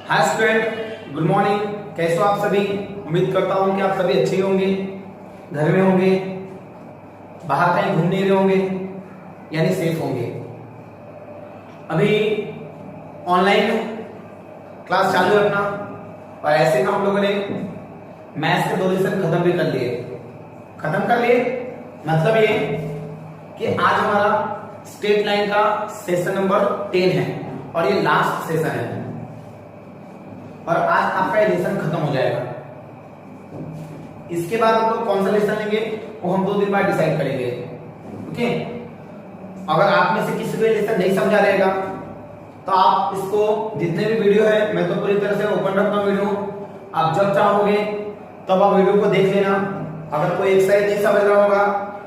Hi student, good morning. कैसे हो आप सभी? उम्मीद करता हूँ कि आप सभी अच्छे होंगे, घर में होंगे, बाहर कहीं घूम नहीं रहे होंगे, यानी सेफ होंगे। अभी ऑनलाइन क्लास चालू है अपना, और ऐसे में हम लोगों ने मैथ्स के 2 लेसन खत्म भी कर लिए। मतलब ये कि आज हमारा स्ट्रेट लाइन का सेशन नंबर 10 है और ये लास्ट सेशन है, और आज आपका ये लेसन खत्म हो जाएगा। इसके बाद हम लोग कौन सा लेसन लेंगे वो हम 2 दिन बाद डिसाइड करेंगे। ओके, अगर आप में से किसी को लेसन नहीं समझा रहेगा तो आप इसको, जितने भी वीडियो है मैं तो पूरी तरह से ओपन रखता हूँ वीडियो, आप जब चाहोगे तब आप वीडियो को देख लेना। अगर कोई एक्सरसाइज नहीं समझ रहा होगा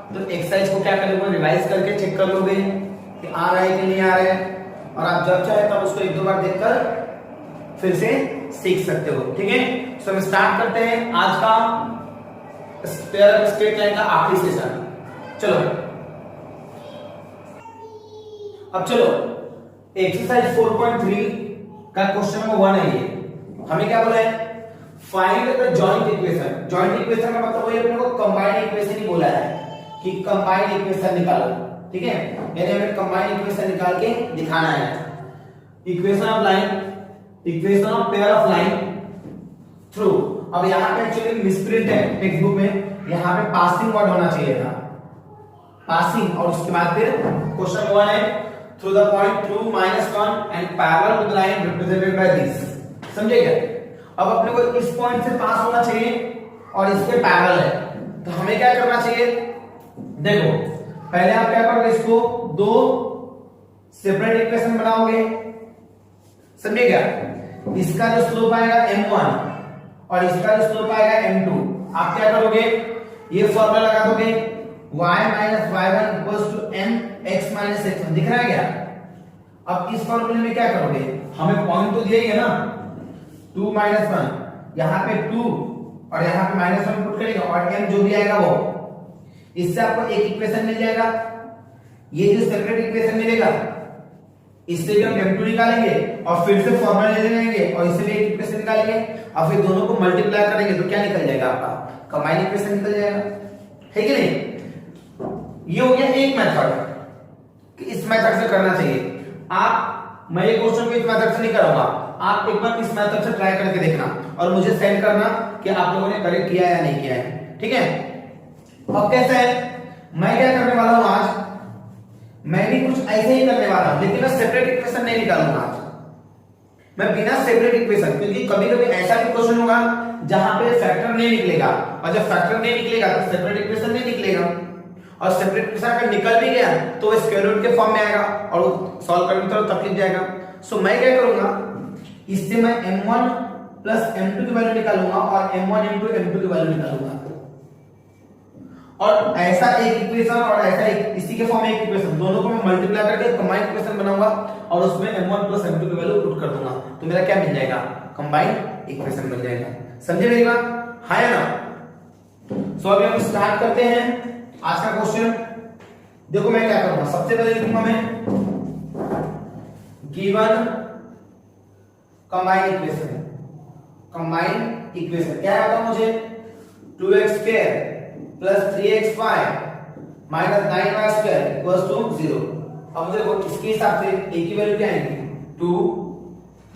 तो एक्सरसाइज को क्या कर लोगे, रिवाइज करके चेक कर लोगे कि आ रहा है कि नहीं आ रहा है, और आप जब चाहे तब उसको 1-2 बार देखकर फिर से सीख सकते हो। ठीक है, तो हम स्टार्ट करते हैं आज का स्ट्रेट लाइन का आखिरी सेशन। चलो अब चलो एक्सरसाइज 4.3 का क्वेश्चन नंबर 1 है। ये हमें क्या बोला है, find the joint equation. Joint equation का मतलब वही अपने को कंबाइंड इक्वेशन ही बोला है कि कंबाइंड इक्वेशन निकालो। ठीक है, यानी हमें कंबाइंड इक्वेशन निकाल के दिखाना है। Equation of line, equation of pair of line through. अब यहाँ पे एक्चुअली मिसप्रिंट है टेक्स्ट बुक में, यहाँ पे पासिंग वर्ड होना चाहिए था, पासिंग, और उसके बाद फिर क्वेश्चन 1 है through the point 2 -1 and parallel to the line represented by this. समझे क्या? अब अपने को इस पॉइंट से पास होना चाहिए और इसके पैरेलल है, तो हमें क्या करना चाहिए, देखो पहले आप क्या करोगे, इसको 2 सेपरेट इक्वेशन बनाओगे। समझे क्या? इसका जो स्लोप आएगा m1 और इसका जो स्लोप आएगा m2। आप क्या करोगे, ये फॉर्मूला लगा दोगे, y - y1 = mx - x1। दिख रहा है क्या? अब इस फॉर्मूले में क्या करोगे, हमें पॉइंट तो दिया ही है ना, 2 - 1, यहाँ पे 2 और यहाँ पे -1 पुट करेंगे, और m जो भी आएगा वो, इससे आपको एक इक्वेशन मिल जाएगा। ये जो सेपरेट इक्वेशन मिलेगा इससे भी हम m2 निकालेंगे और फिर से फॉर्मूला ले लेंगे और इससे भी एक इक्वेशन निकालेंगे, और फिर दोनों को मल्टीप्लाई करेंगे तो क्या निकल जाएगा, आपका कंबाइंड इक्वेशन निकल जाएगा। है कि नहीं? ये हो गया एक मेथड कि इस मेथड से करना चाहिए। मैं ये क्वेश्चन को इस मेथड से नहीं करूंगा, आप एक बार इस मेथड से ट्राई करके देखना और मुझे सेंड करना कि आप लोगों ने करेक्ट किया या नहीं किया है। ठीक है, अब कैसा है, मैं क्या करने वाला हूं आज, मैं भी कुछ ऐसे ही करने वाला हूं, लेकिन मैं सेपरेट इक्वेशन नहीं निकालूंगा आज, मैं बिना सेपरेट इक्वेशन, क्योंकि कभी कभी ऐसा भी क्वेश्चन होगा जहां पे फैक्टर नहीं निकलेगा, और जब फैक्टर नहीं निकलेगा तो सेपरेट इक्वेशन नहीं निकलेगा, और सेपरेट इक्वेशन अगर निकल भी गया तो वो स्क्वायर रूट के फॉर्म में आएगा और वो सॉल्व करने में थोड़ा तकलीफ जाएगा। सो मैं क्या करूंगा, इससे मैं m1 + m2 की वैल्यू निकालूंगा और m1 * m2 की वैल्यू निकालूंगा, और ऐसा एक इक्वेशन और ऐसा एक, इसी के फॉर्म में एक इक्वेशन, दोनों को मैं मल्टीप्लाई करके कंबाइंड इक्वेशन बनाऊंगा और उसमें m1 + m2 की वैल्यू पुट कर दूंगा, तो मेरा क्या मिल जाएगा, कंबाइंड इक्वेशन मिल जाएगा। समझे मेरी बात? है ना? सो अभी हम स्टार्ट करते हैं आज का क्वेश्चन। देखो मैं क्या करूंगा, सबसे पहले लिखूंगा मैं given combined equation. Combined equation क्या है बताओ मुझे, 2x² + 3x5 - 9y² = 0। अब देखो इसके हिसाब से a की वैल्यू क्या आएगी, 2,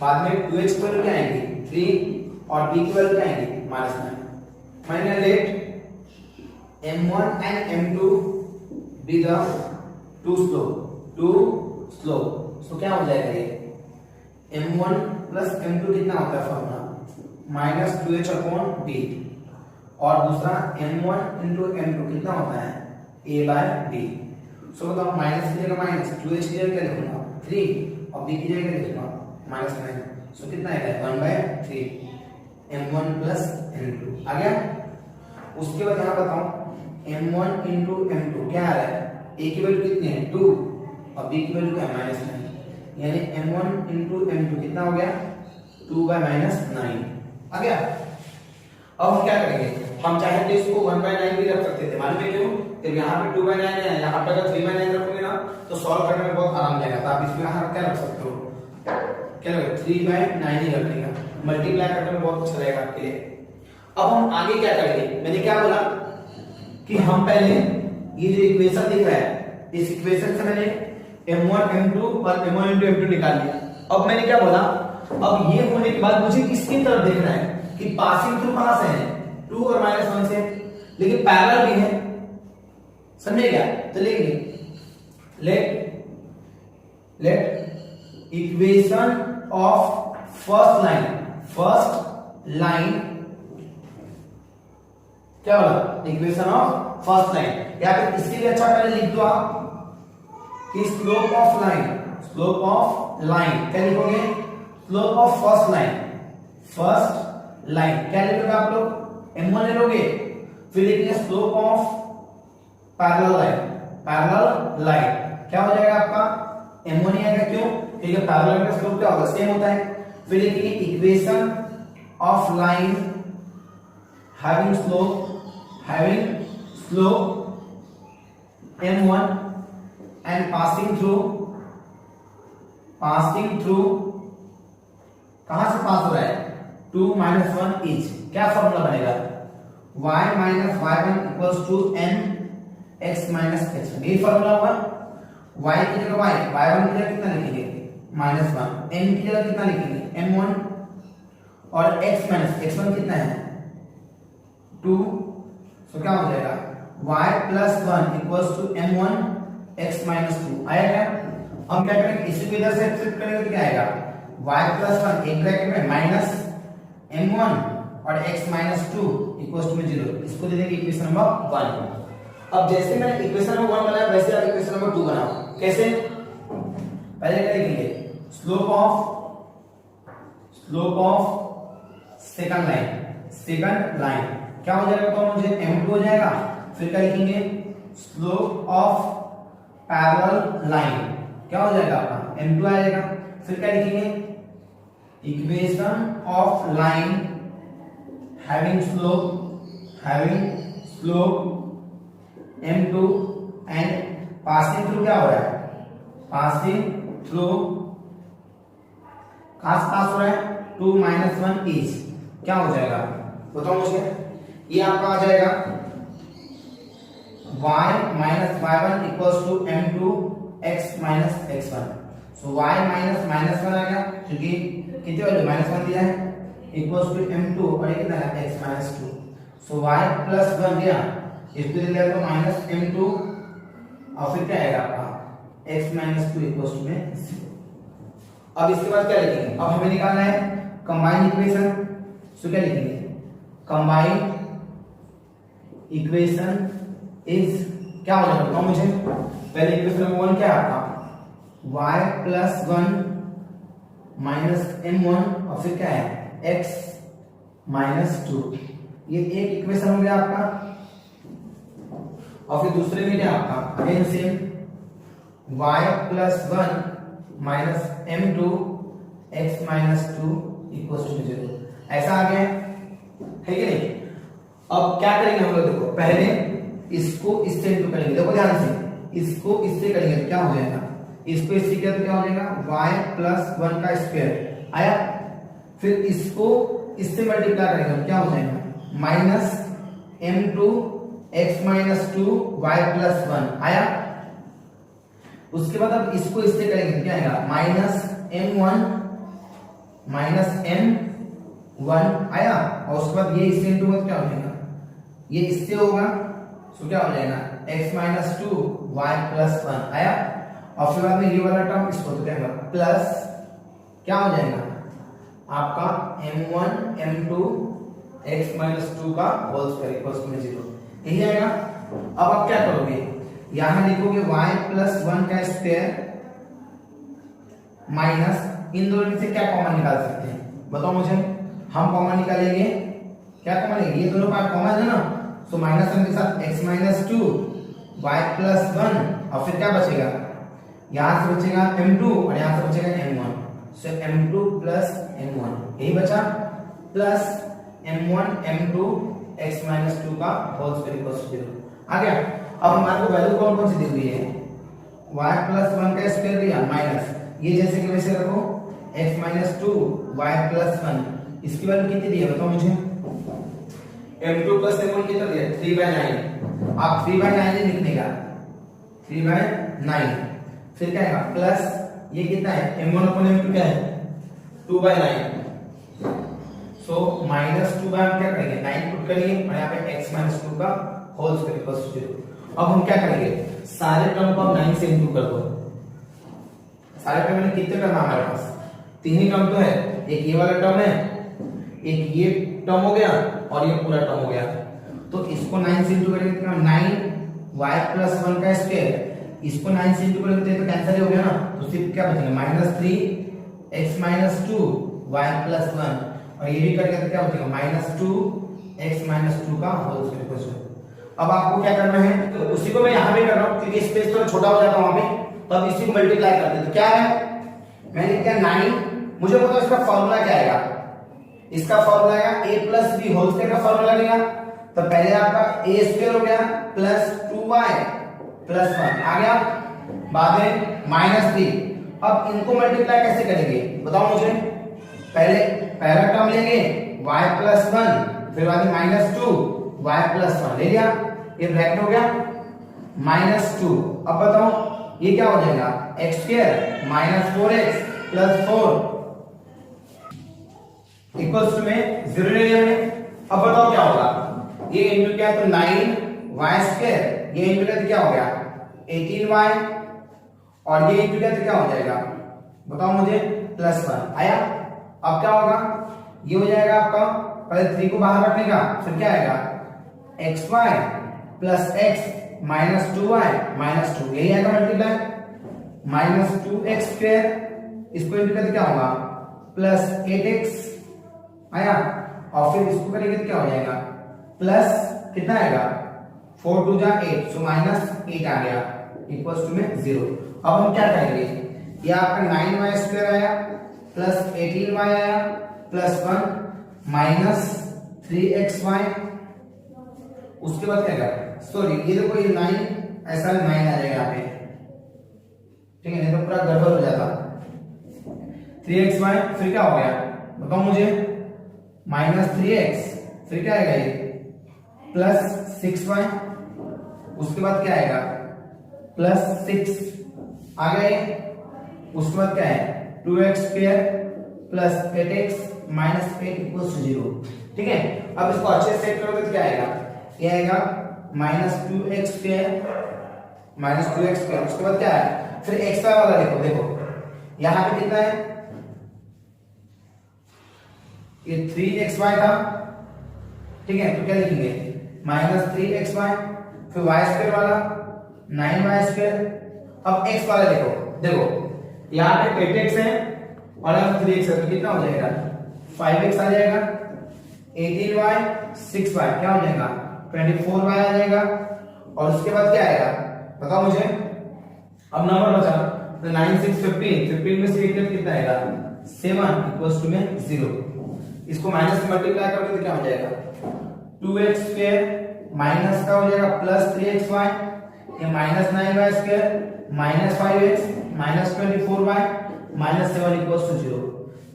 बाद में 2x की वैल्यू क्या आएगी, 3, और b की वैल्यू क्या आएगी, -9। Final let m1 and m2 be the two slope। तो क्या हो जाएगा, ये m1 + m2 कितना होता है फॉर्मूला, -2h/b, और दूसरा m1 * m2 कितना होता है, a/b। सो बताओ, माइनस की जगह माइनस, 2h की जगह क्या लिखूंगा, 3, और b की जगह क्या लिखूंगा, -9। सो कितना आएगा, 1/3 m1 + m2 आ गया। उसके बाद यहाँ बताओ m1 * m2 क्या आ रहा है, a की वैल्यू कितनी है, 2, और b की वैल्यू क्या है, -9, यानी m1 * m2 कितना हो गया, 2/-9 आ गया। अब हम क्या करेंगे, हम चाहे तो इसको 1/9 भी रख सकते थे, मालूम है क्यों, जब यहाँ पे 2/9 है, यहाँ पे अगर 3/9 रखोगे ना तो सॉल्व करने में बहुत आराम जाएगा। तो आप इसमें यहाँ क्या रख सकते हो, क्या लगेगा 3/9 ही रख लेगा, मल्टीप्लाई करने में बहुत अच्छा रहेगा आपके लिए। अब हम आगे क्या करेंगे, मैंने क्या बोला कि हम पहले ये जो इक्वेशन दिख रहा है इस इक्वेशन से मैंने m1 m2 और m1 into m2 निकाल लिया। अब मैंने क्या बोला, अब ये होने के बाद मुझे किसकी तरफ देखना है कि पासिंग थ्रू कहां से है 2 और -1 से, लेकिन पैरेलल भी है, समझे क्या? तो लिखेंगे let equation of first line क्या बोला, इक्वेशन ऑफ फर्स्ट लाइन, या फिर इसके लिए अच्छा पहले लिख दो आप कि स्लोप ऑफ लाइन क्या लिखोगे, स्लोप ऑफ फर्स्ट लाइन क्या लिखोगे आप लोग, m1 ले लोगे, फिर लिखेंगे स्लोप ऑफ पैरेलल लाइन क्या हो जाएगा आपका m1 ही आएगा, क्यों? क्योंकि पैरेलल का स्लोप क्या होगा, सेम होता है। फिर लिखेंगे equation of line having slope m1 and passing through कहां से पास हो रहा है 2 - 1 each, क्या फॉर्मूला बनेगा y - y1 equals to mx - h1, ये फॉर्मूला होगा। y की जगह y1 की जगह कितना लिखेंगे -1, m की जगह कितना लिखेंगे m1 और x1 कितना है 2, तो क्या हो जाएगा y + 1 equals to m1 x - 2 आएगा। हम क्या करेंगे, इसी को इधर से शिफ्ट करेंगे तो क्या आएगा y + 1 एक ब्रैकेट में माइनस m1 और x - 2 इक्वल्स टू 0, इसको दे देंगे इक्वेशन नंबर 1। अब जैसे मैंने इक्वेशन नंबर 1 बनाया वैसे आप इक्वेशन नंबर 2 बनाओ। कैसे, पहले क्या लिखेंगे, स्लोप ऑफ सेकंड लाइन क्या हो जाएगा, तो मुझे m2 हो जाएगा। फिर क्या लिखेंगे, स्लोप ऑफ पैरेलल लाइन क्या हो जाएगा आपका m2 आ जाएगा। फिर क्या लिखेंगे, equation of line having slope m2 and passing through क्या हो रहा है, पासिंग थ्रू कहां से पास हो रहा है 2 - 1 इच, क्या हो जाएगा बताओ मुझे, ये आपका आ जाएगा y - y1 equals to m2 x - x1। So y - -1 आ गया क्योंकि कितने वैल्यू -1 दिया है, इक्वल्स टू m2 और ये कितना है x - 2। सो y + 1 दिया, इसको दे दिया तो -m2 और फिर क्या आएगा आपका x - 2 इक्वल्स टू 0। अब इसके बाद क्या लिखेंगे, अब हमें निकालना है कंबाइन इक्वेशन। सो क्या लिखेंगे, कंबाइन इक्वेशन इज क्या हो जाएगा बताओ मुझे, पहले इक्वेशन नंबर 1 क्या है आपका y + 1 - m1 और फिर क्या है x - 2, ये एक इक्वेशन हो गया आपका। और फिर दूसरे में क्या आपका again same y + 1 - m2 x - 2 equals to 0, ऐसा आ गया है कि नहीं। अब क्या करेंगे हम लोग, देखो पहले इसको इससे इंटू करेंगे, देखो ध्यान से, इसको इससे करेंगे तो क्या हो जाएगा, इसको इससे किया तो क्या हो जाएगा y + 1 का स्क्वायर आया। फिर इसको इससे मल्टीप्लाई करेंगे तो क्या हो जाएगा -m2 x - 2 y + 1 आया। उसके बाद अब इसको इससे करेंगे तो क्या आएगा -m1 -m1 आया। और उसके बाद ये इससे इंटू क्या हो जाएगा, ये इससे होगा, सो क्या हो जाएगा x - 2 y + 1 आया। और फिर बाद में ये वाला टर्म इसको तो क्या होगा प्लस क्या हो जाएगा आपका m1 m2 x - 2 का होल स्क्वायर इक्वल्स टू 0, यही आएगा। अब आप क्या करोगे, यहां लिखोगे y + 1 का स्क्वायर माइनस, इन दोनों में से क्या कॉमन निकाल सकते हैं बताओ मुझे, हम कॉमन निकालेंगे, क्या कॉमन है, ये दोनों पार्ट कॉमन है ना, सो -1 के साथ x - 2 y + 1 और फिर क्या बचेगा, यहां से बचेगा m2 और यहां से बचेगा m1, सो m2 + m1 यही बचा, प्लस m1 m2 x - 2 का होल स्क्वायर इक्वल्स टू 0 आ गया। अब हमारे को वैल्यू कौन कौन सी दी हुई है, y + 1 का स्क्वायर दिया माइनस, ये जैसे कि वैसे रखो, x माइनस 2 y प्लस 1, इसकी वैल्यू कितनी दी है बताओ मुझे। m2 प्लस m1 कितना दिया 3/9, आप 3/9 ही लिखने का 3/9, फिर क्या आएगा प्लस ये कितना है m1 अपॉन m2 क्या है 2/9, सो माइनस 2 बाय हम क्या करेंगे 9 पुट करेंगे और यहाँ पे x माइनस 2 का होल स्क्वायर इक्वल्स टू 0। अब हम क्या करेंगे सारे टर्म को 9 से इंटू कर दो। सारे टर्म में कितने टर्म हमारे पास 3 ही टर्म तो है, एक ये वाला टर्म है, एक ये टर्म हो गया और ये पूरा टर्म हो गया। तो इसको 9 से इंटू करेंगे कितना 9y प्लस 1 का स्क्वायर, इसको 9 से इंटू करेंगे तो कैंसिल हो गया ना, तो सिर्फ क्या बचेगा minus 3 x minus 2 y plus 1, और ये भी करके तो क्या बचेगा माइनस 2 x माइनस 2 का होल स्क्वायर इक्वल्स टू। अब आपको क्या करना है, तो उसी को मैं यहां पे कर रहा हूं क्योंकि स्पेस थोड़ा छोटा हो जाता है वहां पे, तो अब इसी को मल्टीप्लाई करते हैं। तो क्या है मैंने क्या 9, मुझे बताओ इसका फार्मूला क्या आएगा, इसका फार्मूला आएगा a plus b whole square का फार्मूला लगेगा। तो पहले आपका a स्क्वायर हो गया प्लस 2y प्लस 1 आ गया, बाद में माइनस 3। अब इनको मल्टीप्लाई कैसे करेंगे बताओ मुझे, पहले पहला टर्म लेंगे y प्लस 1, फिर बाद में माइनस 2 y प्लस 1 ले लिया, ये ब्रैकेट हो गया माइनस 2। अब बताओ ये क्या हो जाएगा x square minus 4x plus 4 equals to में 0 ले लिया मैंने। अब बताओ क्या होगा, ये इंटू क्या है तो 9y स्क्वायर, ये इंटू क्या हो गया 18y, और ये इंटू तो क्या हो जाएगा बताओ मुझे प्लस 1 आया। अब क्या होगा ये हो जाएगा आपका, पहले 3 को बाहर रखने का, फिर क्या आएगा xy plus x minus 2y minus 2, यही आएगा मल्टीप्लाई माइनस 2x स्क्वायर, इसको इंटू करते क्या होगा प्लस 8x आया, और फिर इसको करेंगे तो क्या हो जाएगा प्लस कितना आएगा 4 2 जा 8, सो माइनस 8 आ गया इक्वल्स टू में 0। अब हम क्या करेंगे, ये आपका 9y स्क्वायर आया प्लस 18y आया प्लस 1 माइनस 3xy, उसके बाद क्या आएगा सॉरी ये देखो ये 9 ऐसा 9 आ जाएगा यहाँ पे, ठीक है, नहीं तो पूरा गड़बड़ हो जाता। 3xy फिर क्या हो गया बताओ मुझे माइनस 3x, फिर क्या आएगा ये प्लस 6y, उसके बाद क्या आएगा प्लस 6 आ गए, उसके बाद क्या है 2x square plus 8x minus 8 equals to 0, ठीक है। अब इसको अच्छे से सेट करोगे तो क्या आएगा, ये आएगा minus 2x square minus 2x square, उसके बाद क्या है फिर x वाला देखो, देखो यहां पे कितना है ये 3xy था, ठीक है, तो क्या लिखेंगे माइनस 3xy, फिर y स्क्वायर वाला 9y स्क्वायर। अब x वाला देखो, देखो यहाँ पे 8x है और यहाँ 3x है, तो कितना हो जाएगा 5x आ जाएगा, 18y 6y क्या हो जाएगा 24y आ जाएगा, और उसके बाद क्या आएगा बताओ मुझे। अब नंबर बचा तो 9 6 15, 15 में से कितना आएगा 7 इक्वल्स टू में 0। इसको माइनस से मल्टीप्लाई करके तो क्या हो जाएगा 2x स्क्वायर माइनस का हो जाएगा प्लस 3xy, ये minus 9y square minus 5x minus 24y minus 7 equals to 0।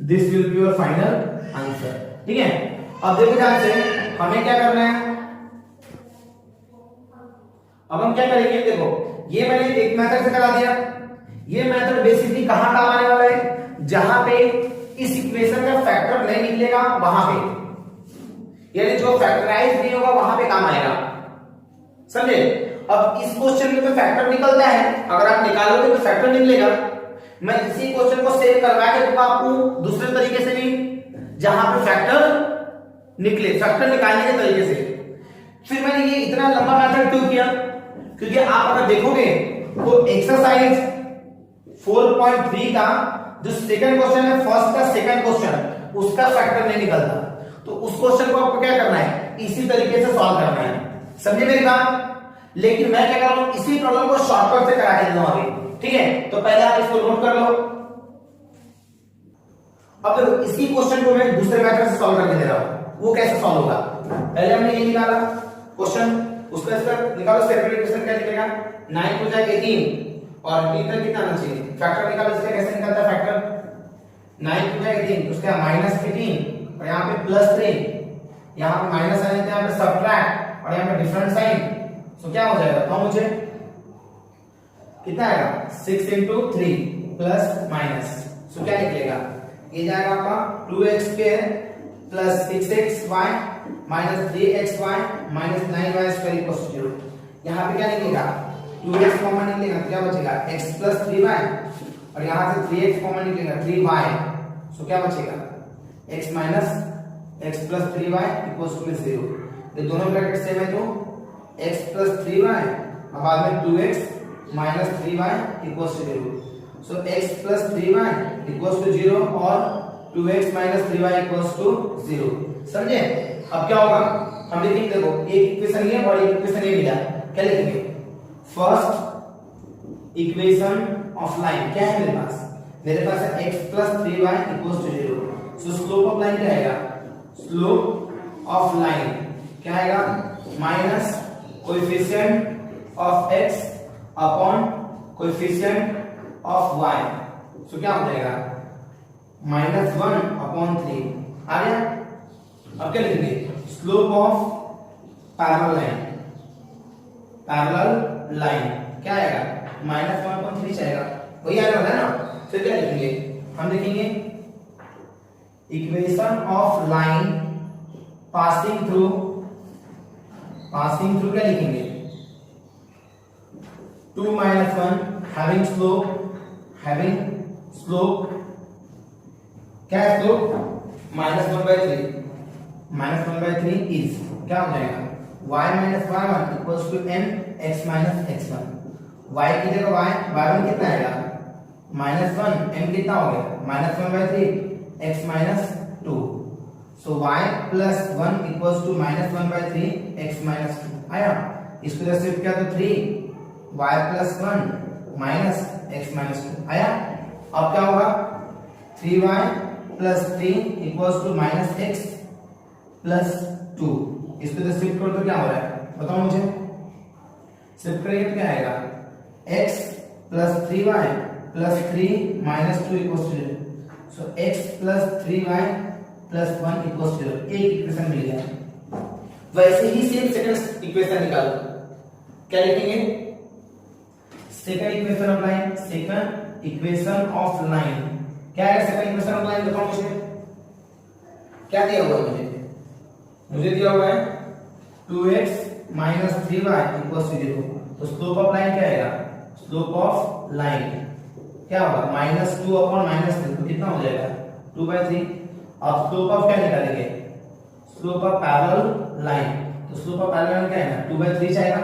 This will be your final answer, ठीक है। अब देखो ध्यान से हमें क्या करना है, अब हम क्या करेंगे, देखो ये मैंने एक मेथड से करा दिया, ये मेथड बेसिकली कहां काम आने वाला है, जहां पे इस इक्वेशन का फैक्टर नहीं निकलेगा वहां पे, यानी जो फैक्टराइज नहीं होगा वहां पे काम आएगा, समझे। अब इस क्वेश्चन में तो फैक्टर निकलता है, अगर आप निकालोगे तो फैक्टर निकलेगा। मैं इसी क्वेश्चन को सेव करवा के दूंगा आपको दूसरे तरीके से भी, जहां पे फैक्टर निकले, फैक्टर निकालने के तरीके से। फिर मैंने ये इतना लंबा मेथड क्यों किया, क्योंकि आप अगर देखोगे तो एक्सरसाइज 4.3 का जो सेकंड क्वेश्चन है, फर्स्ट का सेकंड क्वेश्चन, उसका फैक्टर नहीं निकलता, तो उस क्वेश्चन को आपको क्या करना है, इसी तरीके से सॉल्व करना है, समझे मेरी बात। लेकिन मैं क्या कर रहा हूं, इसी प्रॉब्लम को शॉर्टकट से करा के दूंगा अभी, ठीक है। तो पहले आप इसको नोट कर लो। अब देखो इसी क्वेश्चन को मैं दूसरे मेथड से सॉल्व करके दे रहा हूं, वो कैसे सॉल्व होगा। पहले हमने ये निकाला क्वेश्चन, उसका इसका निकालो सेपरेट इक्वेशन, क्या निकलेगा 9 को जाए 18 और 18 तक कितना आना चाहिए, फैक्टर निकालो, इसका कैसे निकलता है फैक्टर 9 टू 18 उसका -18 और यहाँ पे +3, यहाँ पे माइनस साइन है, यहाँ पे सब्ट्रैक्ट और यहाँ पे डिफरेंट साइन। सो क्या हो जाएगा तो मुझे कितना आएगा 6 into 3 प्लस माइनस। सो क्या निकलेगा ये जाएगा आपका 2x² plus 6xy minus 3xy minus 9y² equal to 0। यहाँ पे क्या निकलेगा 2x कॉमन निकलेगा तो क्या बचेगा x प्लस 3y और यहाँ से 3x कॉमन निकलेगा 3y। सो क्या बचेगा x minus x plus 3y equal to 0। ये दोनों ब्रैकेट सेम है तो x प्लस 3y और बाद में 2x minus 3y equal to 0। So x plus 3y equal to 0 और 2x minus 3y equal to 0। समझे? अब क्या होगा हम लिखेंगे, देखो एक इक्वेशन ये और एक इक्वेशन ये मिला, क्या लिखेंगे फर्स्ट इक्वेशन ऑफ लाइन क्या है मेरे पास है x plus 3y equal to 0। So slope of line क्या आएगा, स्लोप ऑफ लाइन क्या आएगा minus coefficient of x upon coefficient of y। So क्या हो जाएगा -1/3 आ गया। अब क्या लिखेंगे स्लोप ऑफ पैरेलल लाइन क्या आएगा -1/3 आएगा, वही आने वाला है ना। फिर क्या लिखेंगे हम लिखेंगे equation of line passing through क्या लिखेंगे 2 - 1 having slope क्या है स्लोप -1/3 इज क्या हो जाएगा y - y1 equals to mx - x1। y की जगह y1 कितना आएगा -1, m कितना हो गया -1/3 x - 2। So y + 1 equals to -1/3 x - 2 आया। इसको जब शिफ्ट किया तो 3 y + 1 माइनस x - 2 आया। अब क्या होगा 3y + 3 इक्वल्स टू -x + 2। इसको जब शिफ्ट करो तो क्या हो रहा है बताओ मुझे, शिफ्ट करेंगे तो क्या आएगा x + 3y + 3 - 2 equals to 0। So x + 3y + 1 equals to 0। एक इक्वेशन मिल गया। वैसे ही सेम सेकंड इक्वेशन निकालो, क्या लिखेंगे second equation of line, second equation of line क्या है सेकंड इक्वेशन ऑफ लाइन बताओ मुझे, क्या दिया हुआ है मुझे दिया हुआ है 2x - 3y इक्वल्स टू 0। तो स्लोप ऑफ लाइन क्या आएगा, स्लोप ऑफ लाइन क्या होगा -2 अपॉन -3 तो कितना हो जाएगा 2/3। अब स्लोप ऑफ क्या निकालेंगे, स्लोप ऑफ पैरेलल लाइन, तो स्लोप ऑफ पैरेलल लाइन क्या है ना 2/3 आएगा।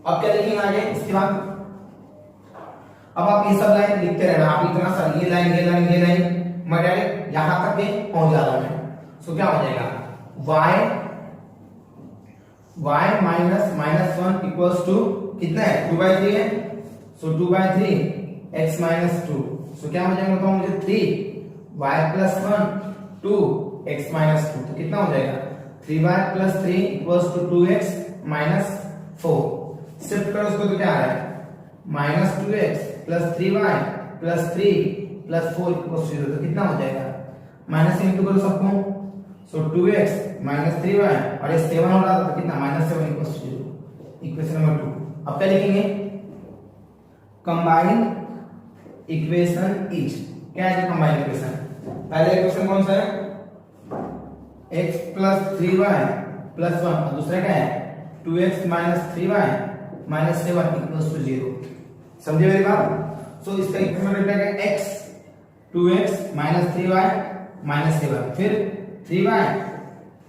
अब क्या लिखेंगे आगे इसके बाद, अब आप ये सब लाइन लिखते रहना, आप इतना सा ये लाइन मैं डायरेक्ट यहां तक के पहुंच जा रहा हूं मैं। सो क्या हो जाएगा y -1 इक्वल्स टू कितना है 2/3 है। सो 2/3 x - 2। सो क्या हो जाएगा बताओ मुझे 3 y + 1 2 x - 2 तो कितना हो जाएगा 3y + 3 equals to 2x - 4। Shift करो उसको तो क्या आ रहा है -2x + 3y + 3 + 4 इक्वल्स टू 0। तो कितना हो जाएगा माइनस इंटू करो सबको। सो 2x - 3y और ये 7 हो रहा था तो कितना -7 इक्वल्स टू 0। Equation number 2। अब क्या लिखेंगे कंबाइन इक्वेशन इज क्या है कंबाइन इक्वेशन, पहले इक्वेशन कौन सा है x + 3y + 1 और दूसरा क्या है 2x - 3y - 7 इक्वल्स टू 0। समझे मेरी बात। सो इसका इक्वेशन क्या है x 2x - 3y - 7 फिर 3y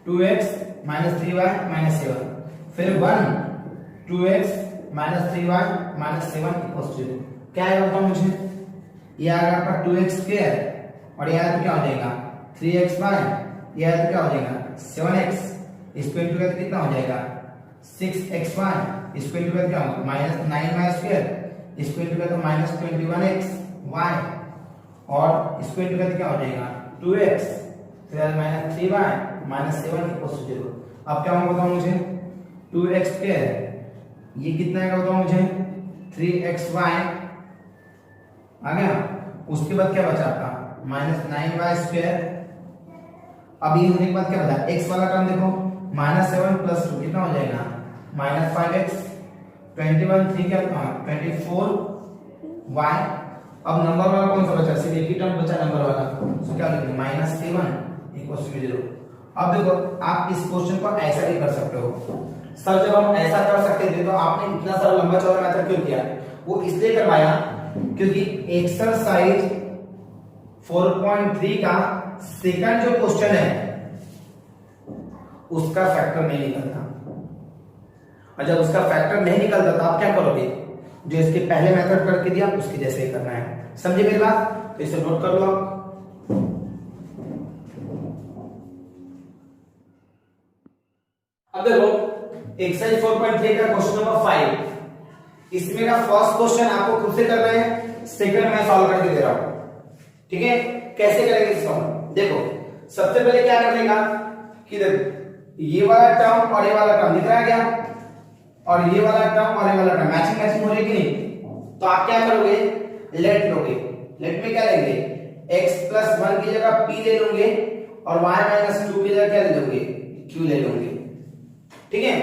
2x - 3y - 7 फिर 1 2x - 3y - 7 इक्वल्स टू 0। क्या आएगा बताओ मुझे, ये आएगा आपका 2x² और ये आया तो क्या हो जाएगा 3xy, ये आया तो क्या हो जाएगा 7x, इसको इंटू करके कितना हो जाएगा 6xy, इसको इंटू करके क्या होगा -9y², इसको इंटू करके -21xy और इसको इंटू करके क्या हो जाएगा 2x फिर -3y - 7 इक्वल्स टू 0। अब क्या होगा बताओ मुझे 2x², ये कितना आएगा बताओ मुझे 3xy आ गया। उसके बाद क्या बचा आपका -9y²। अब ये होने के बाद क्या बता, x वाला टर्म देखो, -7 + 2 कितना हो जाएगा, -5x। 21 3 क्या 24y। अब नंबर वाला कौन सा बचा, सिर्फ एक ही टर्म बचा नंबर वाला, तो क्या लिखेंगे, -7 = 0। अब देखो आप इस क्वेश्चन को ऐसा भी कर सकते हो। सर जब हम ऐसा कर सकते थे तो आपने इतना सारा लंबा चौड़ा मेथड क्यों किया, वो इसलिए करवाया क्योंकि एक्सरसाइज 4.3 का सेकंड जो क्वेश्चन है उसका फैक्टर नहीं निकलता, और जब उसका फैक्टर नहीं निकलता तो आप क्या करोगे, जो इसके पहले मेथड करके दिया उसके जैसे ही करना है। समझे मेरी बात, तो इसे नोट कर लो। अब देखो एक्सरसाइज 4.3 का क्वेश्चन नंबर 5, इसमें का फर्स्ट क्वेश्चन आपको खुद से करना है, सेकंड मैं सॉल्व करके दे रहा हूं। ठीक है, कैसे करेंगे इसको, देखो सबसे पहले क्या करने का कि देखो ये वाला टर्म और ये वाला टर्म दिख रहा है क्या, और ये वाला टर्म और ये वाला टर्म मैचिंग हो रही है कि नहीं, तो आप क्या करोगे, लेट लोगे। लेट में क्या लेंगे, x + 1 की जगह p ले लोगे और y - 2 की जगह क्या ले लोगे, q ले लोगे। ठीक है,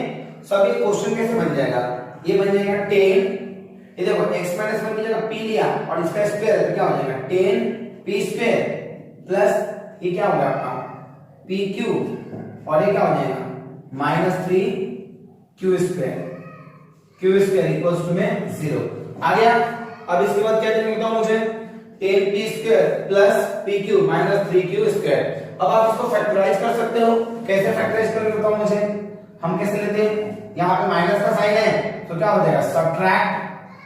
सब ये क्वेश्चन कैसे बन जाएगा, ये बन जाएगा 10, ये देखो x - 1 की जगह p लिया और इसका स्क्वायर है तो क्या हो जाएगा 10p² प्लस ये क्या होगा आपका pq, और ये क्या हो जाएगा -3q²। q² में 0 आ गया। अब इसके बाद क्या लिखता हूं मुझे, 10p² प्लस pq -3q²। अब आप इसको फैक्टराइज कर सकते हो, कैसे फैक्टराइज करेंगे बताओ मुझे, हम कैसे लेते हैं, यहाँ पे माइनस का साइन है तो क्या हो जाएगा सब्ट्रैक्ट,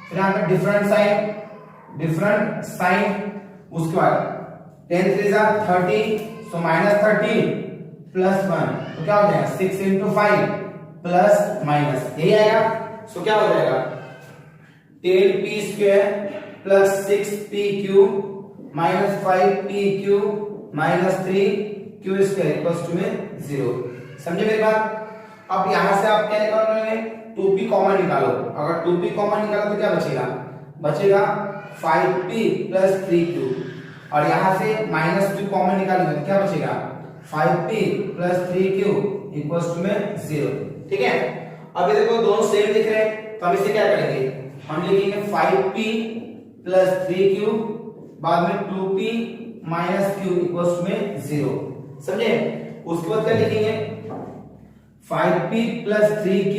फिर यहाँ पे डिफरेंट साइन, उसके बाद 10 3 30, सो -13 + 1 तो क्या हो जाएगा 6 × 5 प्लस माइनस, यही आएगा। सो क्या हो जाएगा 10p² plus 6pq minus 5pq minus 3q² में 0। समझे मेरी बात। अब यहां से आप क्या निकालोगे, 2p कॉमन निकालो। अगर 2p कॉमन निकालो तो क्या बचेगा 5p प्लस 3q, और यहां से -2 कॉमन निकालोगे तो क्या बचेगा 5p प्लस 3q में 0। ठीक है, अब ये देखो दोनों सेम दिख रहे हैं तो हम इसे क्या करेंगे, हम लिखेंगे 5p प्लस 3q, बाद में 2p माइनस q में 0। समझे, उसके बाद क्या लिखेंगे 5p प्लस 3q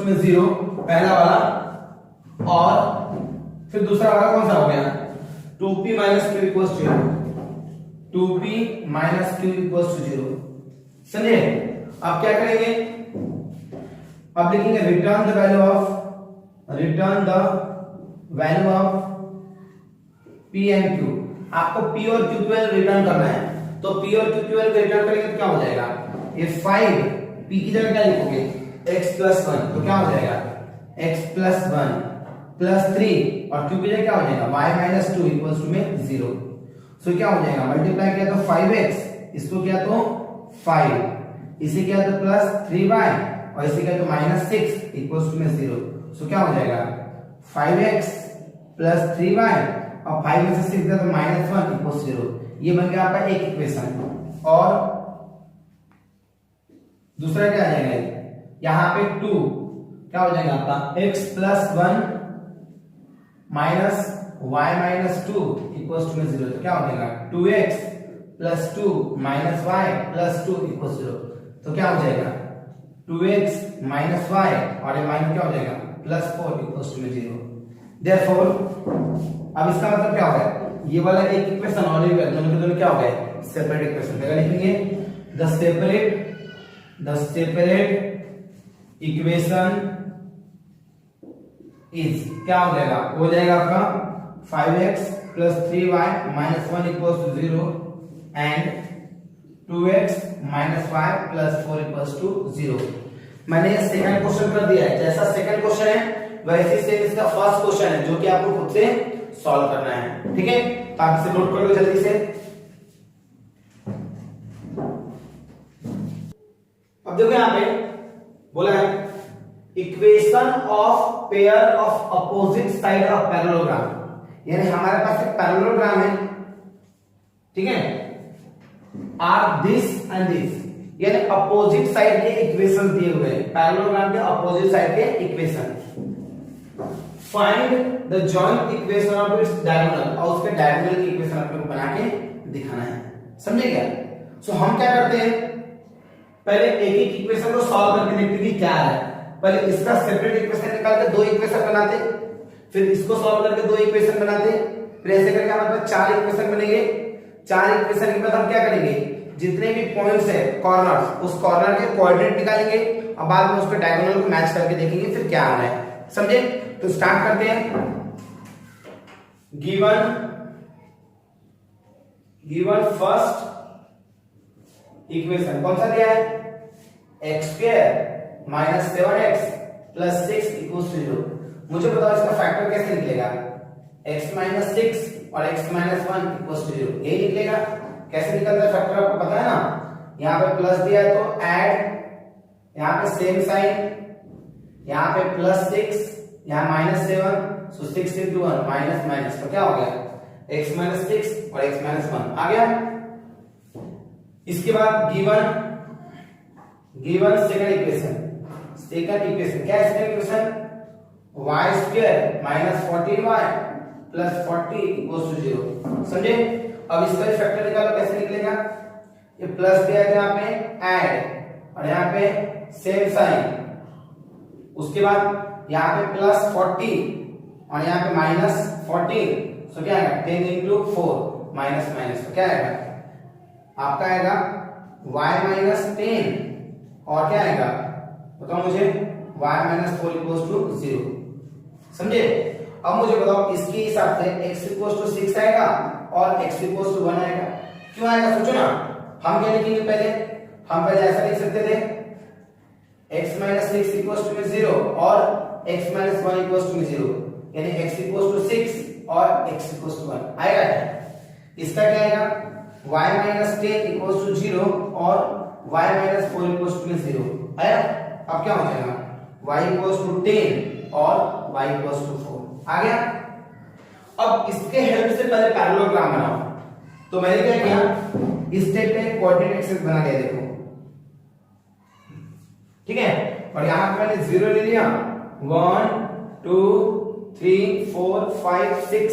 में 0 पहला वाला, और फिर दूसरा वाला कौन सा हो गया 2p minus q 0, 2p minus q 0। समझे, अब क्या करेंगे, अब लिखेंगे return the value of p and q। आपको p और q रिटर्न करना है, तो p और q रिटर्न करेंगे तो क्या हो जाएगा, ये 5 p की जगह क्या लिखोगे x + 1 तो क्या हो जाएगा x + 1 प्लस 3, और q की जगह क्या हो जाएगा y - 2 में 0। सो क्या हो जाएगा, मल्टीप्लाई किया तो 5x, इसको किया तो 5, इसे किया तो प्लस 3y, और इसे किया तो -6 में 0। सो क्या हो जाएगा 5x प्लस 3y, और 5 में से 6 दिया तो -1 0। ये बन गया आपका एक इक्वेशन। और दूसरा क्या आ जाएगा, यहां पे 2 क्या हो जाएगा आपका x + 1 माइनस y - 2 में 0, तो क्या हो जाएगा 2x + 2 माइनस y + 2 0। तो क्या हो जाएगा 2x माइनस y, और ये माइनस क्या हो जाएगा +4 में 0। देयरफॉर अब इसका मतलब क्या होगा, ये वाला एक इक्वेशन और ये दोनों के दोनों क्या हो गए सेपरेट इक्वेशन। क्या लिखेंगे, द सेपरेट इक्वेशन इज क्या हो जाएगा आपका 5x + 3y - 1 = 0 and 2x - y + 4 = 0। मैंने सेकंड क्वेश्चन कर दिया है, जैसा सेकंड क्वेश्चन है वैसे सेम इसका फर्स्ट क्वेश्चन है, जो कि आपको खुद से सॉल्व करना है। ठीक है, तो आप इसे नोट कर लो जल्दी से। अब देखो यहां पे बोला है equation of pair of opposite side of parallelogram, यानी हमारे पास एक पैरेललोग्राम है, ठीक है, आर दिस एंड दिस, यानी अपोजिट साइड के इक्वेशन दिए हुए हैं, पैरेललोग्राम के अपोजिट साइड के equation. Find the joint equation of its diagonal, और उसके डायगोनल की इक्वेशन आपको बना के दिखाना है, समझे क्या? सो हम क्या करते हैं, पहले एक एक इक्वेशन को सॉल्व करके देखते हैं कि क्या है। पहले इसका सेपरेट इक्वेशन निकाल के दो इक्वेशन बनाते, फिर इसको सॉल्व करके दो इक्वेशन बनाते, फिर ऐसे करके हमारे पास चार इक्वेशन बनेंगे। चार इक्वेशन के बाद हम क्या करेंगे, जितने भी पॉइंट्स है कॉर्नर्स, उस कॉर्नर के कोऑर्डिनेट निकालेंगे और बाद में उसके डायगोनल को मैच करके देखेंगे फिर क्या आ रहा है, समझे? तो स्टार्ट करते हैं। गिवन फर्स्ट इक्वेशन कौन सा दिया है, x square minus 7x plus 6 equal to 0। मुझे बताओ इसका फैक्टर कैसे निकलेगा, x माइनस 6 और x माइनस 1 इक्वल टू 0, यही निकलेगा। कैसे निकलता है फैक्टर आपको पता है ना, यहाँ पे प्लस दिया है तो ऐड, यहाँ पे सेम साइन, यहाँ पे प्लस 6, यहाँ माइनस 7, सो 6 into 1 माइनस माइनस, तो क्या हो गया x माइनस 6 और x माइनस 1 आ गया। इसके बाद गिवन सेकंड इक्वेशन क्या है second equation, y square minus 14y plus 40 equals to 0, समझे? अब इसका फैक्टर निकालो, कैसे निकलेगा, ये प्लस दिया है यहाँ पे ऐड और यहाँ पे सेम साइन, उसके बाद यहाँ पे प्लस 40 और यहाँ पे माइनस 14, सो क्या आएगा 10 into 4 माइनस माइनस, तो क्या आएगा आपका आएगा y माइनस 10 और क्या आएगा बताओ मुझे, y माइनस 4 इक्वल्स टू 0, समझे? अब मुझे बताओ इसके हिसाब से x इक्वल्स टू 6 आएगा और x इक्वल्स टू 1 आएगा, क्यों आएगा सोचो ना। हम क्या लिखेंगे पहले, हम पहले ऐसा लिख सकते थे x माइनस 6 इक्वल्स टू 0 और x माइनस 1 इक्वल्स टू 0, यानी x इक्वल्स टू 6 और x इक्वल्स टू 1 आएगा क्या? इसका क्या आएगा y माइनस 10 इक्वल्स टू 0 और y माइनस 4 इक्वल्स टू 0 आया। अब क्या हो जाएगा y इक्वल्स टू 10 और y इक्वल्स टू 4 आ गया। अब इसके हेल्प से पहले पैरेललोग्राम बनाओ, तो मैंने क्या किया, इस स्टेप में कोऑर्डिनेट एक्सिस बना लिया, देखो ठीक है, और यहां पे मैंने 0 ले लिया, 1 2 3 4 5 6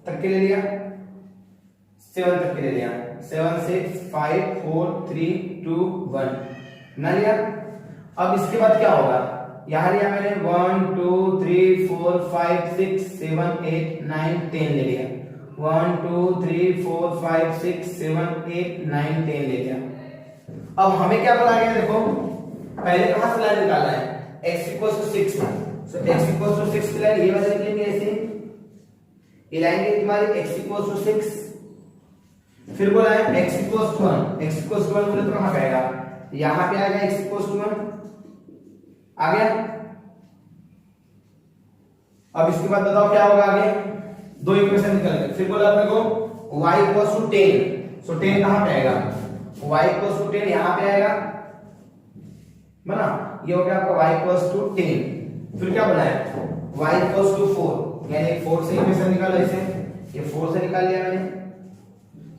तक के ले लिया, 7 तक के ले लिया, 7 6 5 4 3 2 1 ना लिया। अब इसके बाद क्या होगा, यहां लिया मैंने 1 2 3 4 5 6 7 8 9 10 ले लिया, 1 2 3 4 5 6 7 8 9 10 ले लिया। अब हमें क्या पता है, देखो पहले कहां से लाइन निकालना है, x equals to 6, so x equals to 6 की लाइन ये वाली निकलेंगे ऐसे, ये लाइन की तुम्हारी x इक्वल्स टू 6, फिर बोला है x equals to 1, x equals to 1 बोले तो कहां पे आएगा, यहां पे आएगा x इक्वल्स टू 1 आ गया। अब इसके बाद बताओ क्या होगा आगे, दो इक्वेशन निकल गए, फिर बोला अपने को y इक्वल्स टू 10, सो 10 कहां पे आएगा, y इक्वल्स टू 10 यहां पे आएगा, बना ये हो गया आपका y इक्वल्स टू 10, फिर क्या बोला है y इक्वल्स टू 4, यानी 4 से इक्वेशन निकालो, इसे ये 4 से निकाल लिया मैंने,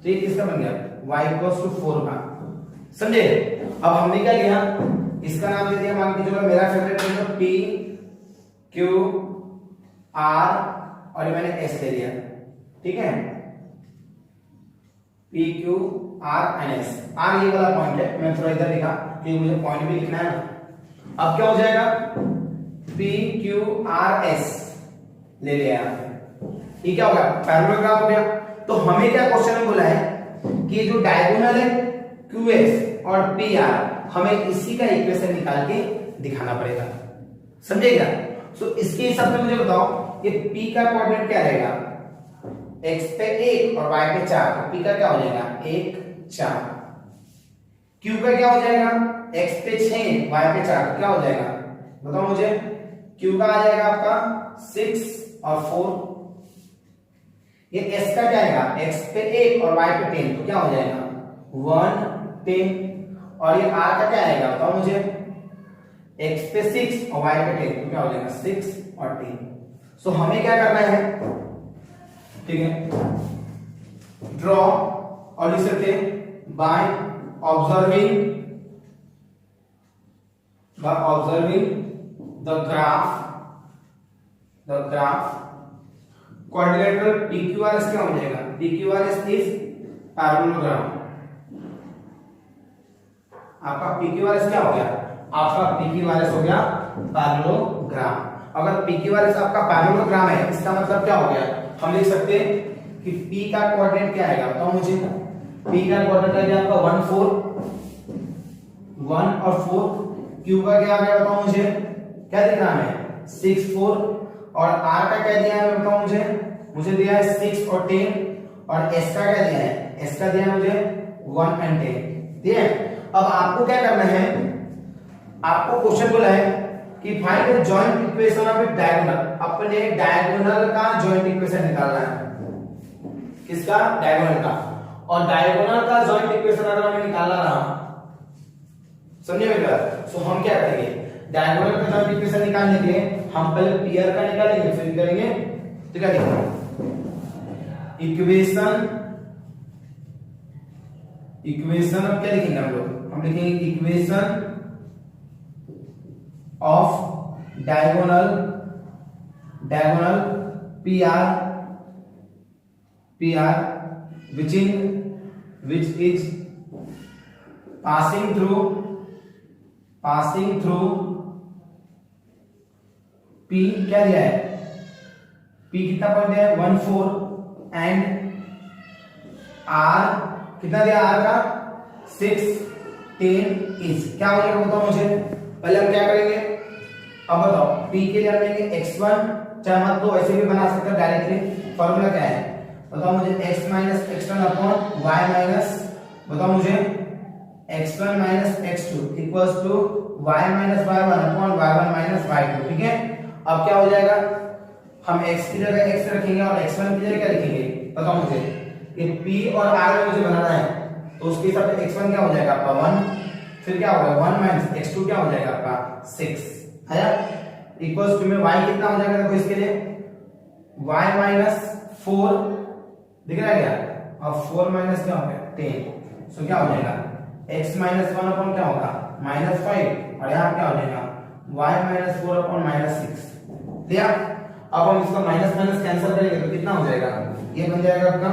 तो ये किसका बन गया y इक्वल्स टू 4 का, समझे? अब हमने क्या किया, इसका नाम दे दिया, मान के चलो मेरा फेवरेट है तो p q r और ये मैंने s ले लिया, ठीक है, p q r and s, r ये वाला पॉइंट है, मैं थोड़ा इधर लिखा क्योंकि मुझे पॉइंट भी लिखना है ना। अब क्या हो जाएगा p q r s ले लिया, ये क्या हो गया पैरेललोग्राम हो गया। तो हमें क्या क्वेश्चन में बोला है कि जो डायगोनल है qs और pr, हमें इसी का इक्वेशन निकाल के दिखाना पड़ेगा, समझेगा? सो इसके हिसाब से मुझे बताओ ये p का कोऑर्डिनेट क्या रहेगा, x पे 1 और y पे 4, तो p का क्या हो जाएगा 1 4, q का क्या हो जाएगा x पे 6 y पे 4, क्या हो जाएगा बताओ मुझे, q का आ जाएगा आपका 6 और 4, ये s का क्या आएगा x पे 1 और y पे 10, तो क्या हो जाएगा 1 10, और ये r का क्या आएगा बताओ मुझे, x पे 6 और y पे 10, तो क्या हो जाएगा 6 और 10। सो हमें क्या करना है, ठीक है, ड्रॉ और लिख सकते by observing the graph quadrilateral PQRS क्या हो जाएगा? PQRS is parallelogram. आपका PQRS क्या हो गया? आपका PQRS हो गया पैरेललोग्राम। अगर PQRS आपका पैरेललोग्राम है इसका मतलब क्या हो गया? हम लिख सकते हैं कि P का कोऑर्डिनेट क्या आएगा? तो मुझे P का कोऑर्डिनेट आ गया आपका 1 4 1 और 4। Q का क्या आ गया बताओ मुझे? क्या दिख रहा है? 6 4। और R का क्या दिया है बताओ मुझे दिया है 6 और 10। और S का क्या दिया है? S का दिया है मुझे 1 and 10। ठीक है, अब आपको क्या करना है? आपको क्वेश्चन बोला है कि find the joint equation of A diagonal. अपने डायगोनल का जॉइंट इक्वेशन निकालना है। किसका? डायगोनल का। और डायगोनल का जॉइंट इक्वेशन अगर हमें निकालना रहा, समझे मेरा? सो हम क्या करेंगे? डायगोनल का जॉइंट इक्वेशन निकालने के लिए हम पहले पीआर का निकालेंगे, फिर करेंगे तो क्या लिखेंगे? इक्वेशन अब क्या लिखेंगे हम लोग? हम लिखेंगे equation of diagonal PR which is passing through P क्या दिया है? P कितना पॉइंट है? 1 4 एंड R कितना दिया? R का 6 10 इज क्या हो जाएगा बताओ मुझे? पहले हम क्या करेंगे? अब बताओ P के लिए हम लेंगे x1, चाहे मत दो ऐसे भी बना सकते हो डायरेक्टली। फॉर्मूला क्या है बताओ मुझे? x minus x1 upon y minus बताओ मुझे x1 minus x2 equals to y minus y1 upon y1 minus y2। ठीक है, अब क्या हो जाएगा? हम x की जगह x रखेंगे और x1 की जगह क्या लिखेंगे बताओ मुझे? ये P और R में मुझे बनाना है तो उसके हिसाब से x1 क्या हो जाएगा आपका 1, फिर क्या होगा 1 माइनस x2 क्या हो जाएगा आपका 6 है इक्वल्स टू में y कितना हो जाएगा? देखो इसके लिए y माइनस 4 दिख रहा है क्या? अब 4 माइनस क्या हो गया 10। सो क्या हो जाएगा? x माइनस 1 अपॉन क्या होगा? माइनस 5। और यहाँ क्या हो जाएगा? y minus 4 upon minus 6। दिया। अब हम इसका माइनस माइनस कैंसिल करेंगे तो कितना हो जाएगा? ये बन जाएगा आपका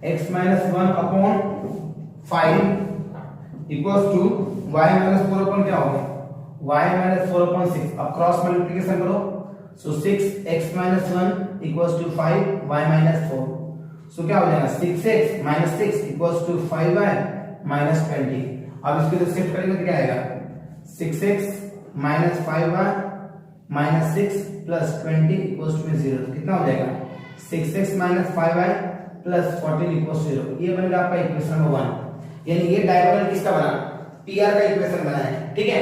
x minus 1 upon 5 equals to y minus 4 upon क्या होगा? y minus 4 upon 6। अब क्रॉस मल्टीप्लिकेशन करो। So 6x minus 1 equals to 5y minus 4। So क्या हो जाएगा? 6x minus 6 equals to 5y minus 20। अब इसको जब शिफ्ट करेंगे तो क्या आएगा? 6x minus 5y minus 6 plus 20 equals to 0। तो कितना हो जाएगा? 6x minus 5y plus 14 equals to 0। ये बनेगा आपका इक्वेशन नंबर 1। यानी ये डायगोनल किसका बना? पीआर का इक्वेशन बना है। ठीक है,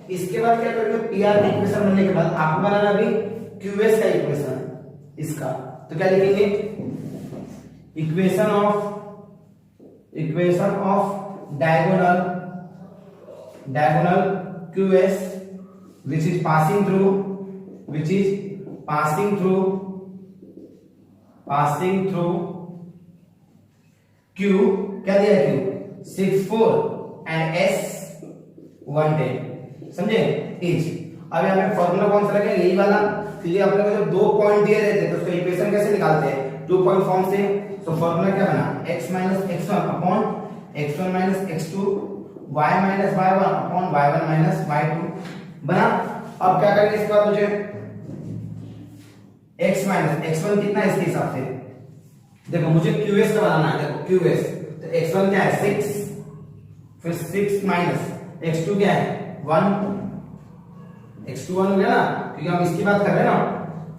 इसके बाद क्या करेंगे? पीआर का इक्वेशन बनने के बाद आपको बनाना भी क्यूएस का इक्वेशन इसका। तो क्या लिखेंगे? Equation of diagonal QS which is passing through Q क्या दिया है? Q 6 4 and S 1 10। समझे? इज अब यहाँ पे फॉर्मूला कौन सा रखेंगे? यही वाला। फिर अपने को जब 2 पॉइंट दिए रहते हैं तो उसका इक्वेशन कैसे निकालते हैं? 2 पॉइंट फॉर्म से। तो फॉर्मूला क्या बना? x minus x1 upon x1 minus x2 y minus y1 upon y1 minus y2 बना। अब क्या करेंगे इसके बाद मुझे x माइनस x1 कितना है इसके हिसाब से? देखो मुझे QS का बनाना है। देखो QS तो x1 क्या है 6, फिर 6 माइनस x2 क्या है 1, x2 1 हो गया ना क्योंकि हम इसकी बात कर रहे हैं ना।